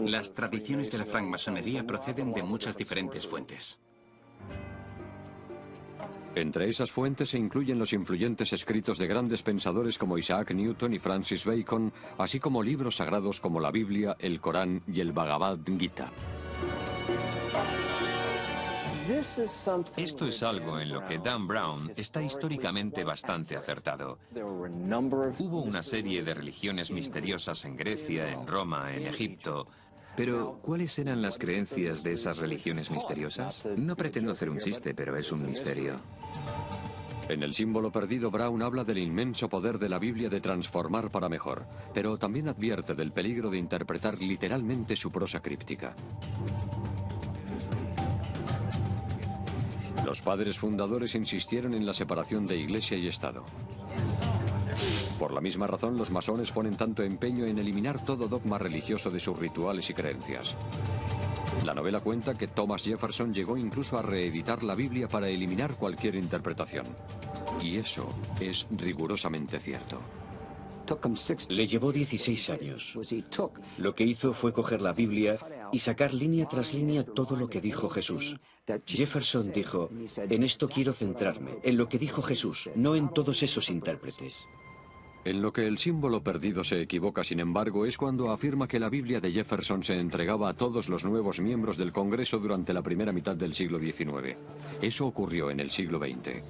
Las tradiciones de la francmasonería proceden de muchas diferentes fuentes. Entre esas fuentes se incluyen los influyentes escritos de grandes pensadores como Isaac Newton y Francis Bacon, así como libros sagrados como la Biblia, el Corán y el Bhagavad Gita. Esto es algo en lo que Dan Brown está históricamente bastante acertado. Hubo una serie de religiones misteriosas en Grecia, en Roma, en Egipto, Pero, ¿cuáles eran las creencias de esas religiones misteriosas? No pretendo hacer un chiste, pero es un misterio. En El símbolo perdido, Brown habla del inmenso poder de la Biblia de transformar para mejor, pero también advierte del peligro de interpretar literalmente su prosa críptica. Los padres fundadores insistieron en la separación de Iglesia y Estado. Por la misma razón, los masones ponen tanto empeño en eliminar todo dogma religioso de sus rituales y creencias. La novela cuenta que Thomas Jefferson llegó incluso a reeditar la Biblia para eliminar cualquier interpretación. Y eso es rigurosamente cierto. Le llevó 16 años. Lo que hizo fue coger la Biblia y sacar línea tras línea todo lo que dijo Jesús. Jefferson dijo, en esto quiero centrarme, en lo que dijo Jesús, no en todos esos intérpretes. En lo que El símbolo perdido se equivoca, sin embargo, es cuando afirma que la Biblia de Jefferson se entregaba a todos los nuevos miembros del Congreso durante la primera mitad del siglo XIX. Eso ocurrió en el siglo XX.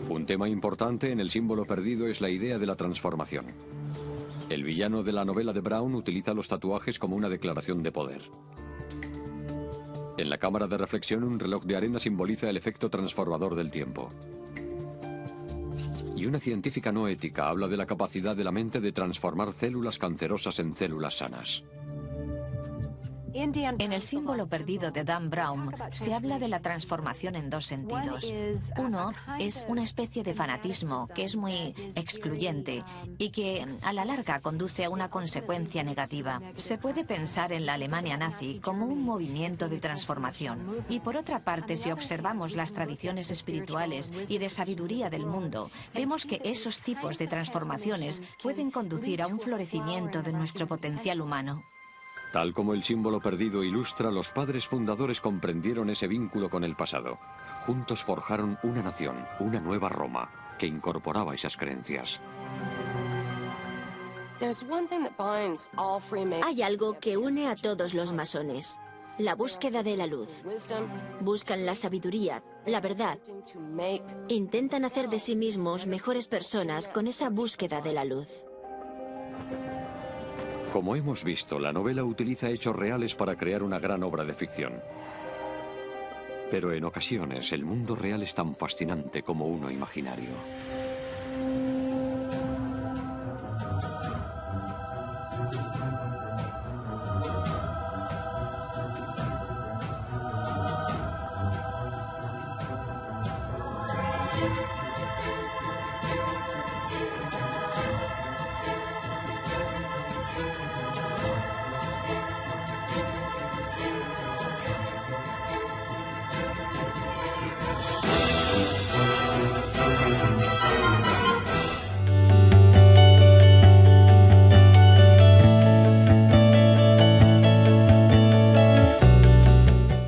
Un tema importante en El símbolo perdido es la idea de la transformación. El villano de la novela de Brown utiliza los tatuajes como una declaración de poder. En la cámara de reflexión, un reloj de arena simboliza el efecto transformador del tiempo. Y una científica no ética habla de la capacidad de la mente de transformar células cancerosas en células sanas. En El símbolo perdido de Dan Brown se habla de la transformación en dos sentidos. Uno es una especie de fanatismo que es muy excluyente y que a la larga conduce a una consecuencia negativa. Se puede pensar en la Alemania nazi como un movimiento de transformación. Y por otra parte, si observamos las tradiciones espirituales y de sabiduría del mundo, vemos que esos tipos de transformaciones pueden conducir a un florecimiento de nuestro potencial humano. Tal como El símbolo perdido ilustra, los padres fundadores comprendieron ese vínculo con el pasado. Juntos forjaron una nación, una nueva Roma, que incorporaba esas creencias. Hay algo que une a todos los masones: la búsqueda de la luz. Buscan la sabiduría, la verdad. Intentan hacer de sí mismos mejores personas con esa búsqueda de la luz. Como hemos visto, la novela utiliza hechos reales para crear una gran obra de ficción. Pero en ocasiones el mundo real es tan fascinante como uno imaginario.